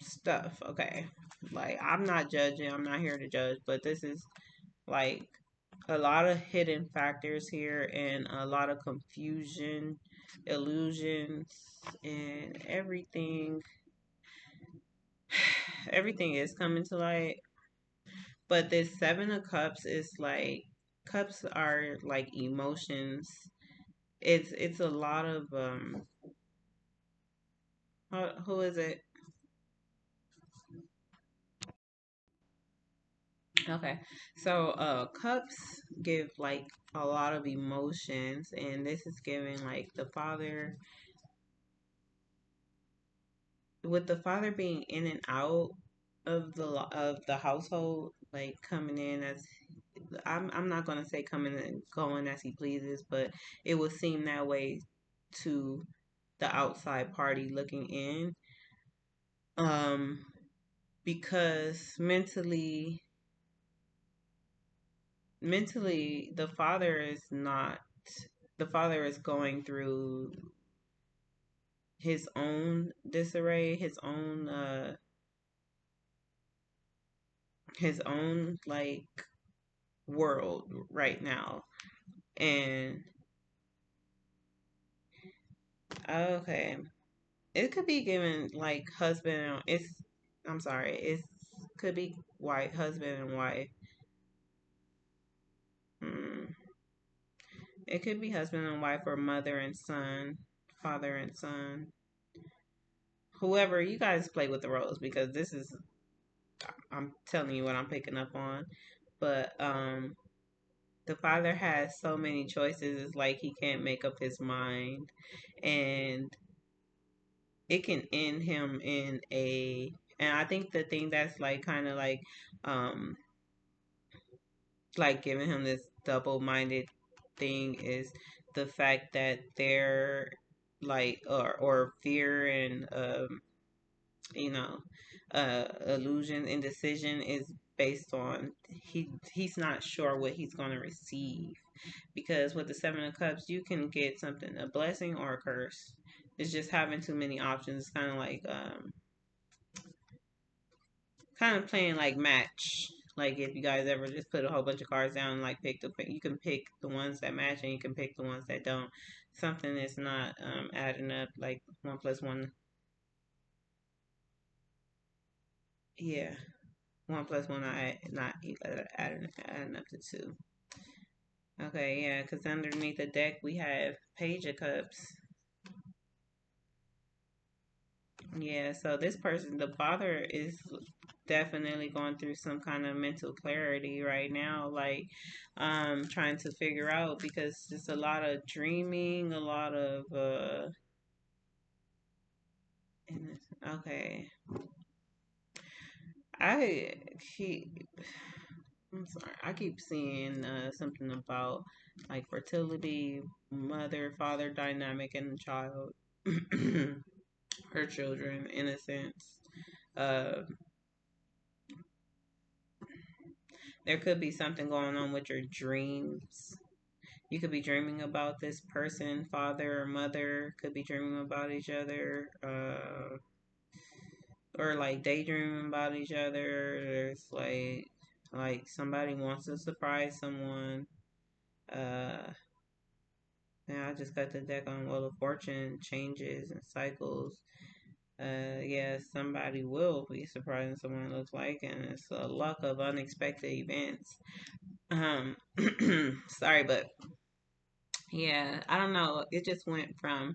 stuff. Okay, like I'm not judging. I'm not here to judge, but this is like a lot of hidden factors here and a lot of confusion, illusions, and everything. Everything is coming to light, but this seven of cups is like cups are like emotions. It's a lot of who is it? Okay, so cups give like a lot of emotions, and this is giving like the father, with the father being in and out of the household, like coming in as I'm not gonna say coming and going as he pleases, but it would seem that way to the outside party looking in. Um, because mentally, the father is going through his own disarray, his own like world right now. And okay, it could be given like husband. It's I'm sorry. It's could be wife, husband and wife. Hmm. It could be husband and wife or mother and son, father and son. Whoever you guys play with the roles because this is I'm telling you what I'm picking up on. But the father has so many choices. It's like he can't make up his mind, and it can end him in a. And I think the thing that's like kind of um like giving him this double-minded thing is the fact that they're like or fear and you know illusion indecision is based on he's not sure what he's going to receive, because with the seven of cups you can get something, a blessing or a curse. It's just having too many options. It's kind of playing like match. Like if you guys ever just put a whole bunch of cards down and like you can pick the ones that match and you can pick the ones that don't. something is not adding up, like 1 plus 1. Yeah, 1 plus 1 not adding up to 2. Okay, yeah, because underneath the deck we have Page of Cups. Yeah, so this person, the father, is definitely going through some kind of mental clarity right now, like trying to figure out, because it's a lot of dreaming, a lot of okay. I keep I'm sorry. I keep seeing something about like fertility, mother father dynamic in the child, her children, in a sense. Uh, there could be something going on with your dreams. You could be dreaming about this person, father or mother, could be dreaming about each other, or like daydreaming about each other. There's like somebody wants to surprise someone. Uh, yeah, I just got the deck on Wheel of Fortune, changes and cycles. Yeah, somebody will be surprising someone, it looks like, and it's a luck of unexpected events. Um, sorry, but yeah, I don't know. It just went from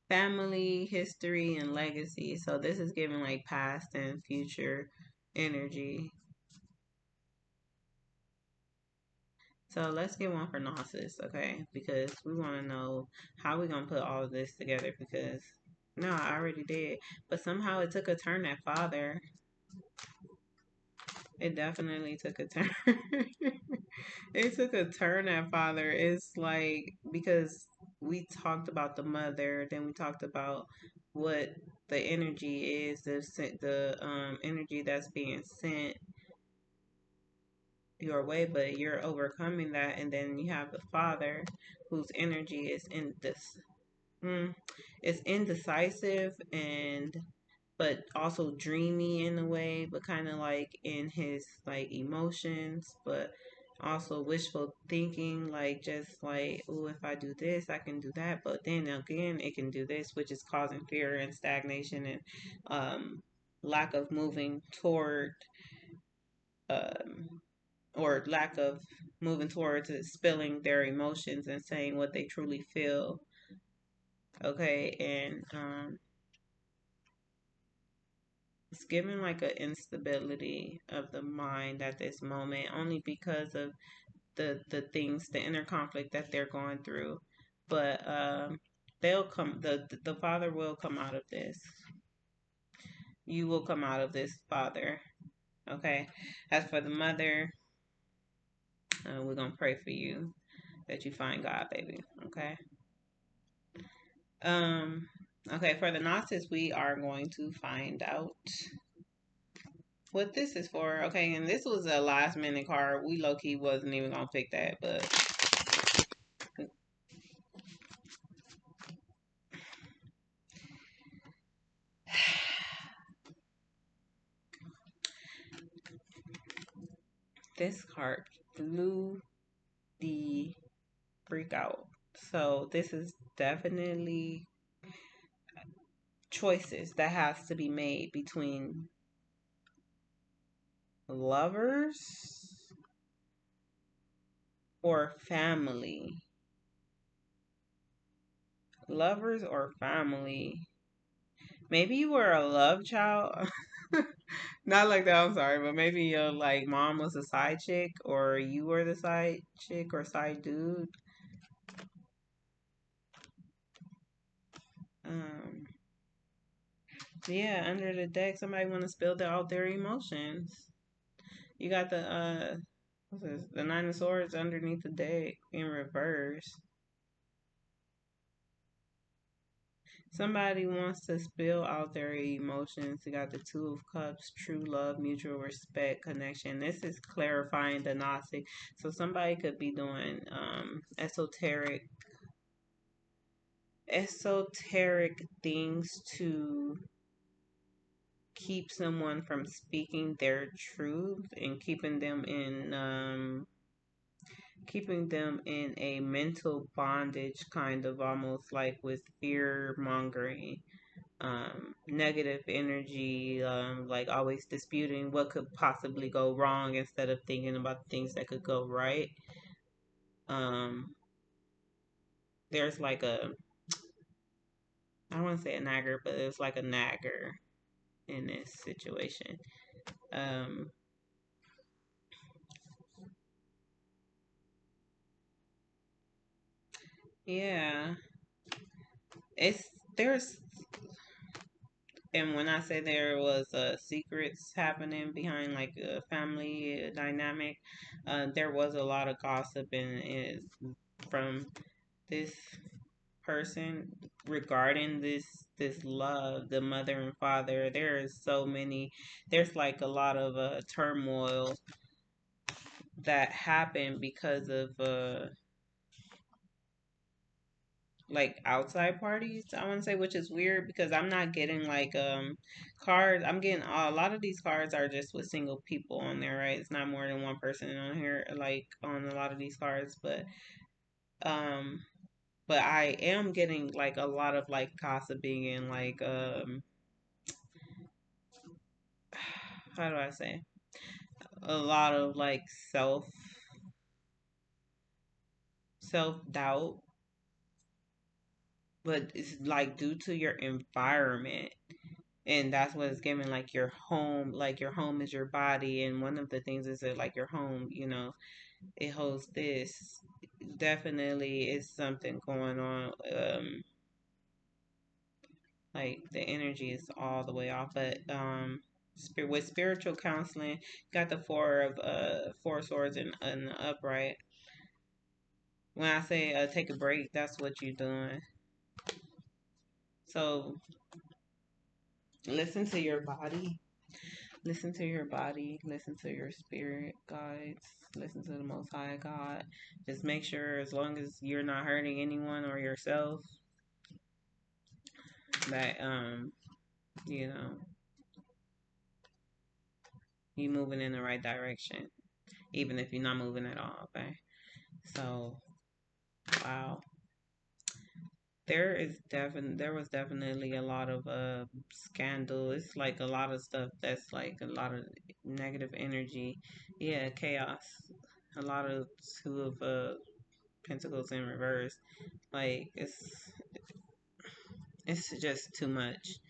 family, history, and legacy. So this is giving like past and future energy. So let's get one for Gnosis, okay? Because we want to know how we gonna put all of this together. Because no, I already did, but somehow it took a turn at father. It definitely took a turn. It took a turn at father. It's like because we talked about the mother, then we talked about what the energy is, the energy that's being sent your way, but you're overcoming that, and then you have the father whose energy is in this. It's indecisive and but also dreamy in a way, but kind of like in his like emotions, but also wishful thinking, like just like, oh, if I do this, I can do that, but then again, it can do this, which is causing fear and stagnation and lack of moving toward, um, or lack of moving towards spilling their emotions and saying what they truly feel. Okay, and it's given like an instability of the mind at this moment, only because of the things, the inner conflict that they're going through. But they'll come. The father will come out of this. You will come out of this, father. Okay. As for the mother, we're gonna pray for you that you find God, baby. Okay. Um. Okay. For the Gnostics, we are going to find out what this is for. Okay, and this was a last minute card. We low key wasn't even gonna pick that, but this card flew the freak out. So this is definitely choices that has to be made between lovers or family. Lovers or family. Maybe you were a love child. Not like that, I'm sorry, but maybe your like mom was a side chick or you were the side chick or side dude. Um yeah, under the deck somebody wanna spill out their emotions. You got the what's this? The Nine of Swords underneath the deck in reverse. Somebody wants to spill out their emotions. You got the Two of Cups, true love, mutual respect, connection. This is clarifying the Gnostic. So somebody could be doing esoteric things to keep someone from speaking their truth and keeping them in keeping them in a mental bondage, kind of almost like with fear mongering, negative energy, like always disputing what could possibly go wrong instead of thinking about the things that could go right. Um, there's like a, I don't want to say a nagger, but it's like a nagger in this situation. Um, yeah, it's there's and when I say there was secrets happening behind like a family dynamic, there was a lot of gossip and from this person regarding this love, the mother and father. There is so many. There's like a lot of turmoil that happened because of like outside parties, I want to say, which is weird because I'm not getting like cards. I'm getting a lot of these cards are just with single people on there, right? It's not more than one person on here, like on a lot of these cards, um but I am getting like a lot of like gossiping and like how do I say, a lot of like self doubt, but it's like due to your environment. And that's what it's giving, like your home is your body, and one of the things is that like your home, it holds this. Definitely is something going on. Like the energy is all the way off, but with spiritual counseling, got the four swords in the upright. When I say take a break, that's what you're doing. So listen to your body. Listen to your body, listen to your spirit guides, listen to the Most High God. Just make sure, as long as you're not hurting anyone or yourself, that you know, you moving in the right direction, even if you're not moving at all. Okay, so wow, there was definitely a lot of scandal. It's like a lot of stuff that's like a lot of negative energy. Yeah, chaos. A lot of two of pentacles in reverse. Like it's just too much.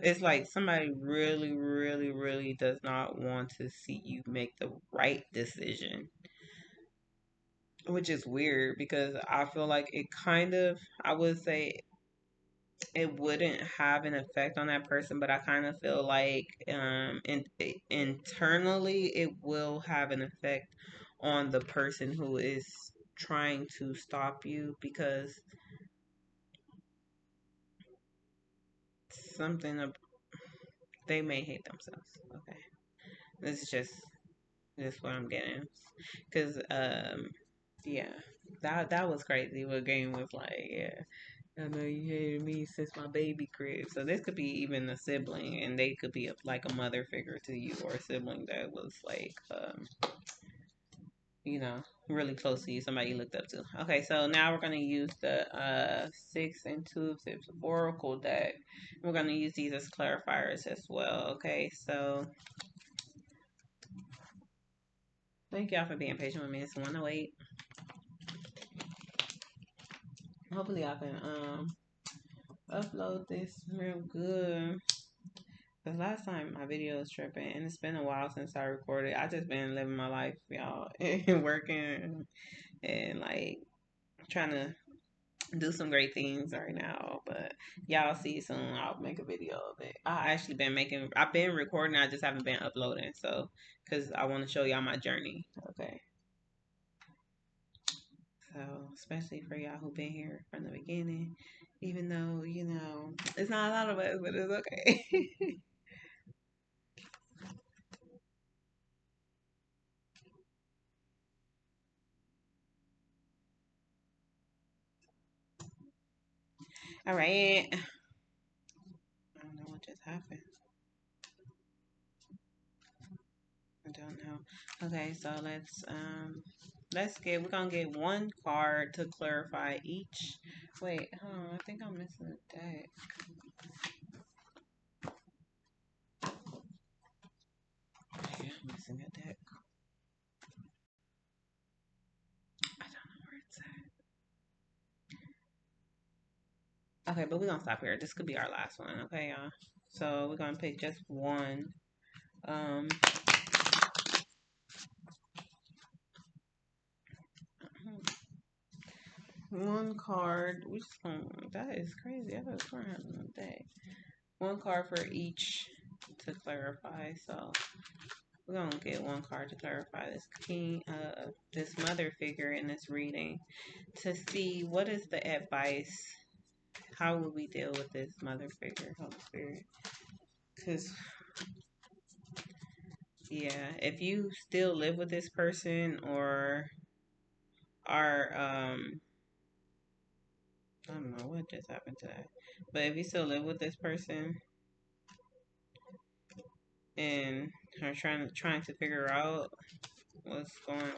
It's like somebody really, really, really does not want to see you make the right decision, which is weird because I feel like it kind of, I would say it wouldn't have an effect on that person, but I kind of feel like internally it will have an effect on the person who is trying to stop you, because something they may hate themselves. Okay, this is just what I'm getting. Cause yeah, that was crazy. What game was like, yeah. I know you hated me since my baby crib. So this could be even a sibling, and they could be like a mother figure to you, or a sibling that was like, you know, really close to you, somebody you looked up to. Okay, so now we're gonna use the Six and Two of Tips Oracle deck. We're gonna use these as clarifiers as well. Okay, so thank y'all for being patient with me. It's 108. Hopefully I can upload this real good. Cause last time my video was tripping, and it's been a while since I recorded. I just been living my life, y'all, and working and like trying to do some great things right now. But y'all see soon. I'll make a video of it. I've been recording. I just haven't been uploading. So, cause I want to show y'all my journey. Okay. So, especially for y'all who been here from the beginning, even though it's not a lot of us, but it's okay. All right. I don't know what just happened. don't know. Okay, so we're gonna get one card to clarify each. Wait, hold on, I think I'm missing a deck. Yeah, I'm missing a deck. I don't know where it's at. Okay, but we're gonna stop here. This could be our last one, okay, y'all? So we're gonna pick just one. Um One card. That is crazy. I thought we were having a day. One card for each to clarify. So we're gonna get one card to clarify this mother figure in this reading to see what is the advice. How would we deal with this mother figure, Holy Spirit? Because yeah, if you still live with this person or are I don't know what just happened to that. But if you still live with this person and are trying to figure out what's going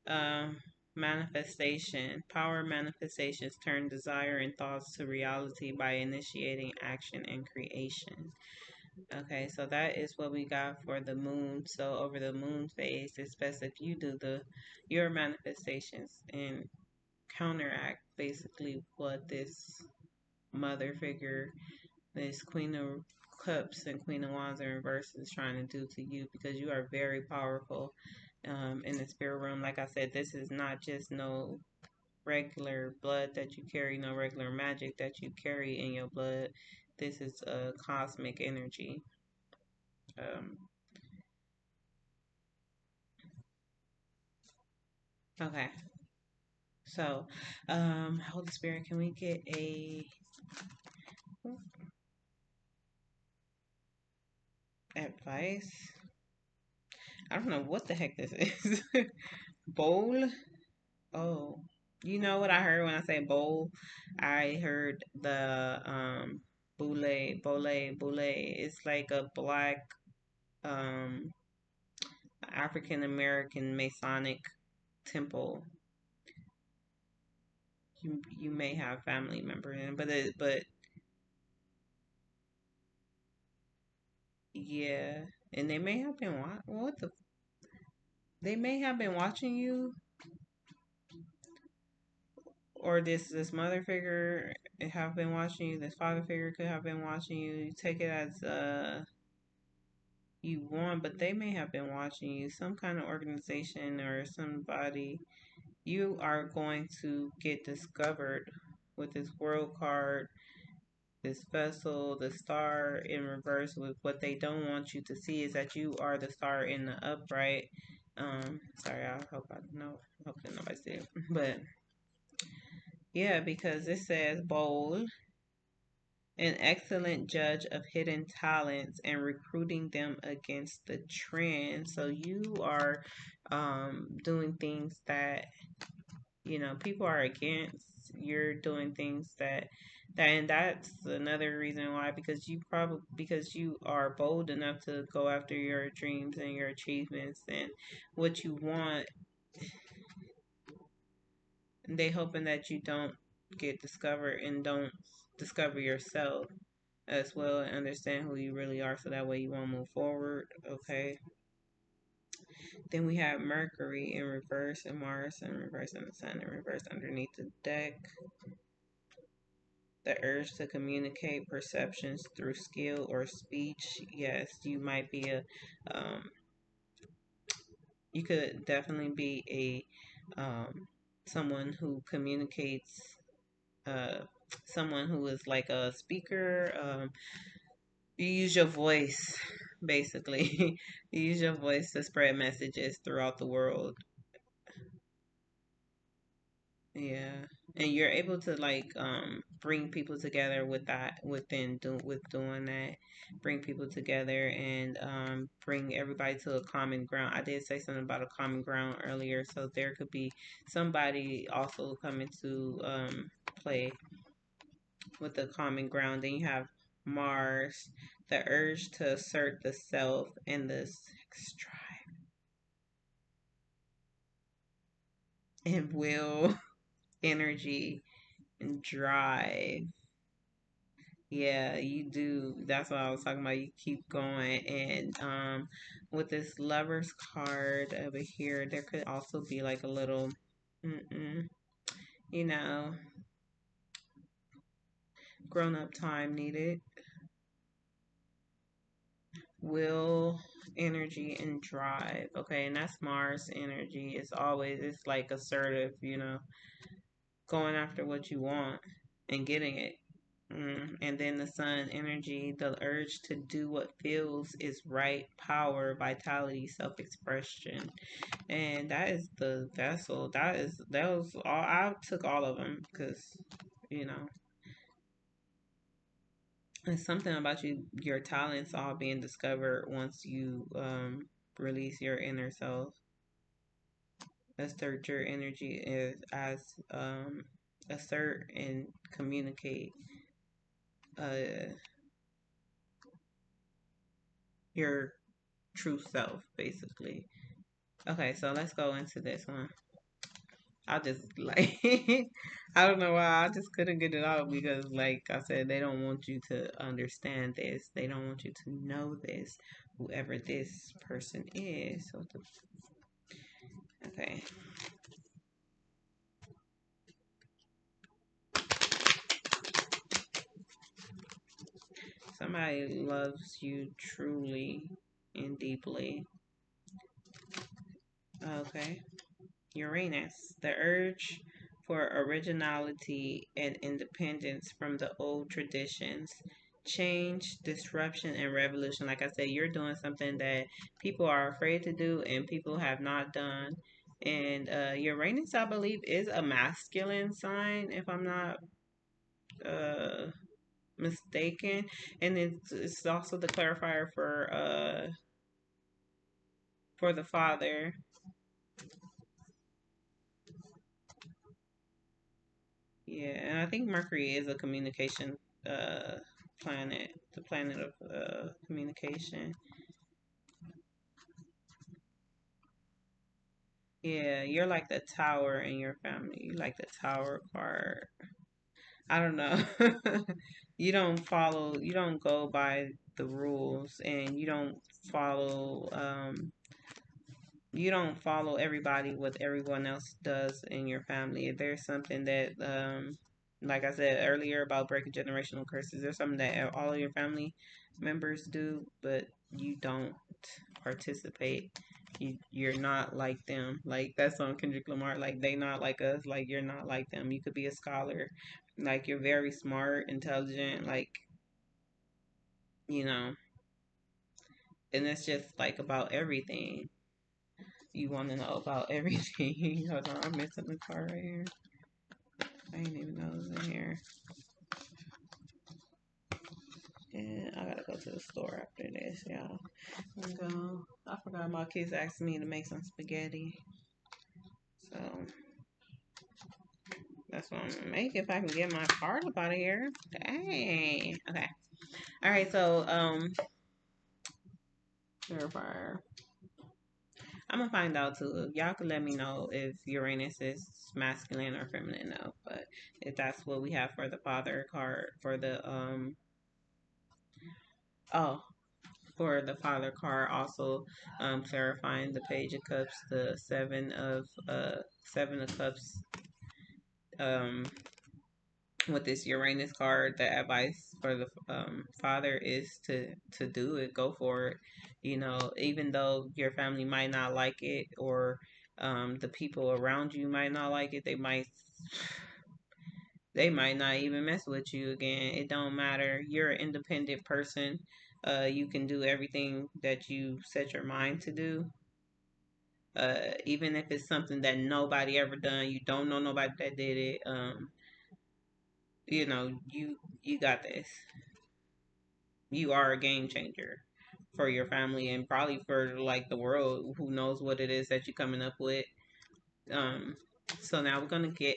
on, manifestation, power manifestations turn desire and thoughts to reality by initiating action and creation. Okay, so that is what we got for the moon. So over the moon phase, it's best if you do your manifestations and counteract basically what this mother figure, this Queen of Cups and Queen of Wands in reverse is trying to do to you, because you are very powerful in the spirit realm. Like I said, this is not just no regular blood that you carry, no regular magic that you carry in your blood. This is a cosmic energy. Um, okay, so Holy Spirit, can we get a advice? I don't know what the heck this is. Bowl? Oh, you know what I heard when I say bowl? I heard the boule. It's like a black um African American Masonic temple. You may have family members in, but yeah, and they may have been they may have been watching you, or this mother figure have been watching you. This father figure could have been watching you. You take it as you want, but they may have been watching you. Some kind of organization or somebody. You are going to get discovered with this world card, this vessel, the star in reverse. With what they don't want you to see is that you are the star in the upright. Sorry, I hope that nobody see it. But yeah, because it says bold, an excellent judge of hidden talents and recruiting them against the trend. So you are doing things that people are against. You're doing things and that's another reason why, because you are bold enough to go after your dreams and your achievements and what you want. They hoping that you don't get discovered and don't discover yourself as well and understand who you really are, so that way you won't move forward. Okay, then we have Mercury in reverse and Mars in reverse and the Sun in reverse underneath the deck. The urge to communicate perceptions through skill or speech. Yes, you might be you could definitely be someone who communicates, uh, someone who is like a speaker. You use your voice, basically. You use your voice to spread messages throughout the world. Yeah, and you're able to like bring people together with doing that, bring people together and bring everybody to a common ground. I did say something about a common ground earlier, so there could be somebody also coming to play with the common ground. Then you have Mars, the urge to assert the self and the strive, and will, energy, and drive. Yeah, you do. That's what I was talking about. You keep going. And with this lovers card over here, there could also be like a little, mm-mm, you know, grown up time needed. Will, energy, and drive. Okay, and that's Mars energy. It's like assertive, going after what you want and getting it. And then the sun energy, the urge to do what feels is right, power, vitality, self expression. And that is the vessel. That was all. I took all of them because, you know, it's something about your talents all being discovered once you release your inner self. Assert your energy is as assert and communicate uh your true self, basically. Okay, so let's go into this one. I just like I don't know why I just couldn't get it out because like I said, they don't want you to understand this. They don't want you to know this, whoever this person is. Okay. Somebody loves you truly and deeply. Okay. Uranus, the urge for originality and independence from the old traditions, change, disruption, and revolution. Like I said, you're doing something that people are afraid to do and people have not done. And Uranus, I believe, is a masculine sign, if I'm not uh, mistaken. And it's also the clarifier for the father. Yeah, and I think Mercury is a communication uh planet, the planet of communication. Yeah, you're like the tower in your family. You like the tower part. I don't know. You don't go by the rules and follow you don't follow everybody what everyone else does in your family. If there's something that like I said earlier about breaking generational curses, there's something that all of your family members do, but you don't participate. You're not like them. Like that's on Kendrick Lamar. Like they not like us. Like you're not like them. You could be a scholar. Like you're very smart, intelligent. Like you know, and it's just like about everything. You want to know about everything. Hold on, I'm missing the car right here. I didn't even know it was in here. And I gotta go to the store after this, y'all. Go. I forgot my kids asked me to make some spaghetti. So that's what I'm gonna make if I can get my card up out of here. Dang. Okay. Alright, so purifier. I'm gonna find out too. Y'all can let me know if Uranus is masculine or feminine though. But if that's what we have for the father card for the oh for the father card, also clarifying the page of cups, the seven of cups um with this Uranus card. The advice for the father is to do it, go for it. Even though your family might not like it, or the people around you might not like it, they might not even mess with you again. It don't matter. You're an independent person. You can do everything that you set your mind to do. Even if it's something that nobody ever done, you don't know nobody that did it. You got this. You are a game changer for your family and probably for like the world. Who knows what it is that you're coming up with. Um, so now we're gonna get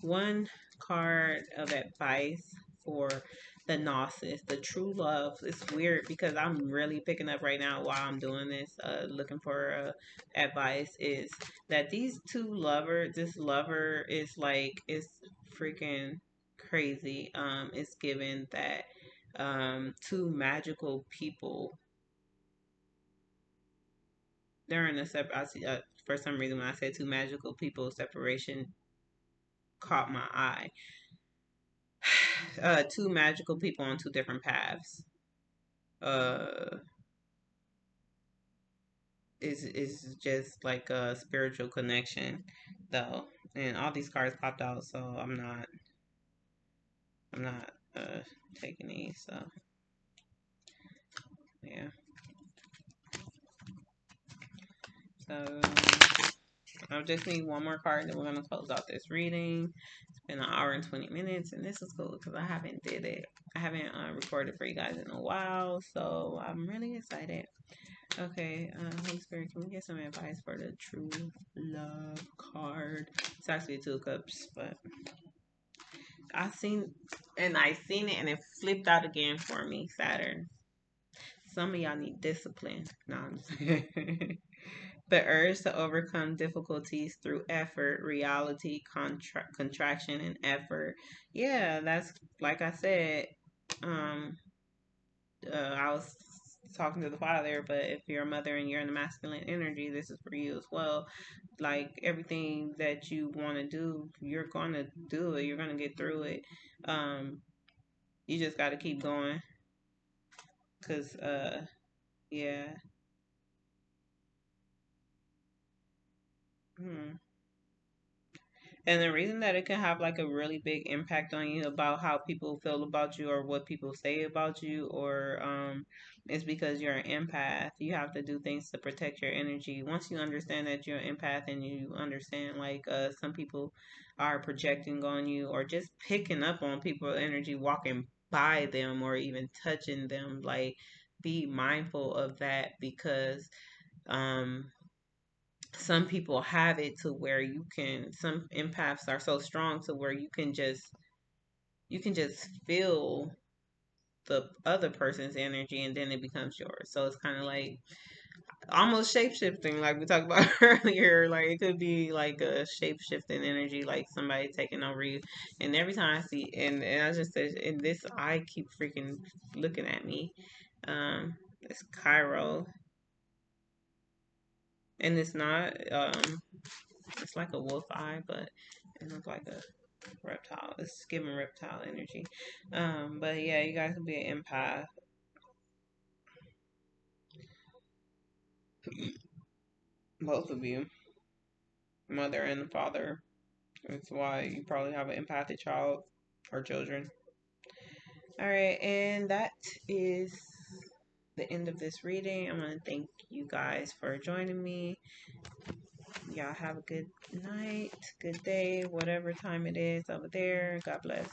one card of advice for the Gnosis, the true love. It's weird because I'm really picking up right now while I'm doing this, looking for advice, is that these two lovers, this lover is like, it's freaking crazy. It's given that two magical people, they're in a separate, I see, for some reason when I said two magical people, separation caught my eye. Two magical people on two different paths. Uh, is just like a spiritual connection, though. And all these cards popped out, so I'm not taking these. So yeah. So I just need one more card, and then we're gonna close out this reading. It's been an hour and 20 minutes, and this is cool because I haven't did it. I haven't recorded for you guys in a while, so I'm really excited. Okay, Holy Spirit, can we get some advice for the true love card? It's actually two of cups, but I seen it and it flipped out again for me. Saturn. Some of y'all need discipline. No, I'm just the urge to overcome difficulties through effort, reality, contraction, and effort. Yeah, that's like I said. Um, I was talking to the father, but if you're a mother and you're in the masculine energy, this is for you as well. Like everything that you want to do, you're gonna do it. You're gonna get through it. Um, you just got to keep going, cause yeah. Hmm. And the reason that it can have like a really big impact on you about how people feel about you or what people say about you, or is because you're an empath. You have to do things to protect your energy. Once you understand that you're an empath and you understand like some people are projecting on you or just picking up on people's energy, walking by them or even touching them, like be mindful of that because um some people have it to where you can, some empaths are so strong to where you can just feel the other person's energy and then it becomes yours. So it's kind of like almost shape shifting, like we talked about earlier. Like it could be like a shape shifting energy, like somebody taking over you. And every time I see, and I just said, and this, I keep freaking looking at me. It's Cairo, and it's not. It's like a wolf eye, but it looks like a reptile. It's giving reptile energy. But yeah, you guys can be an empath. Both of you, mother and father. That's why you probably have an empathic child or children. All right, and that is the end of this reading. I want to thank you guys for joining me. Y'all have a good night, good day, whatever time it is over there. God bless.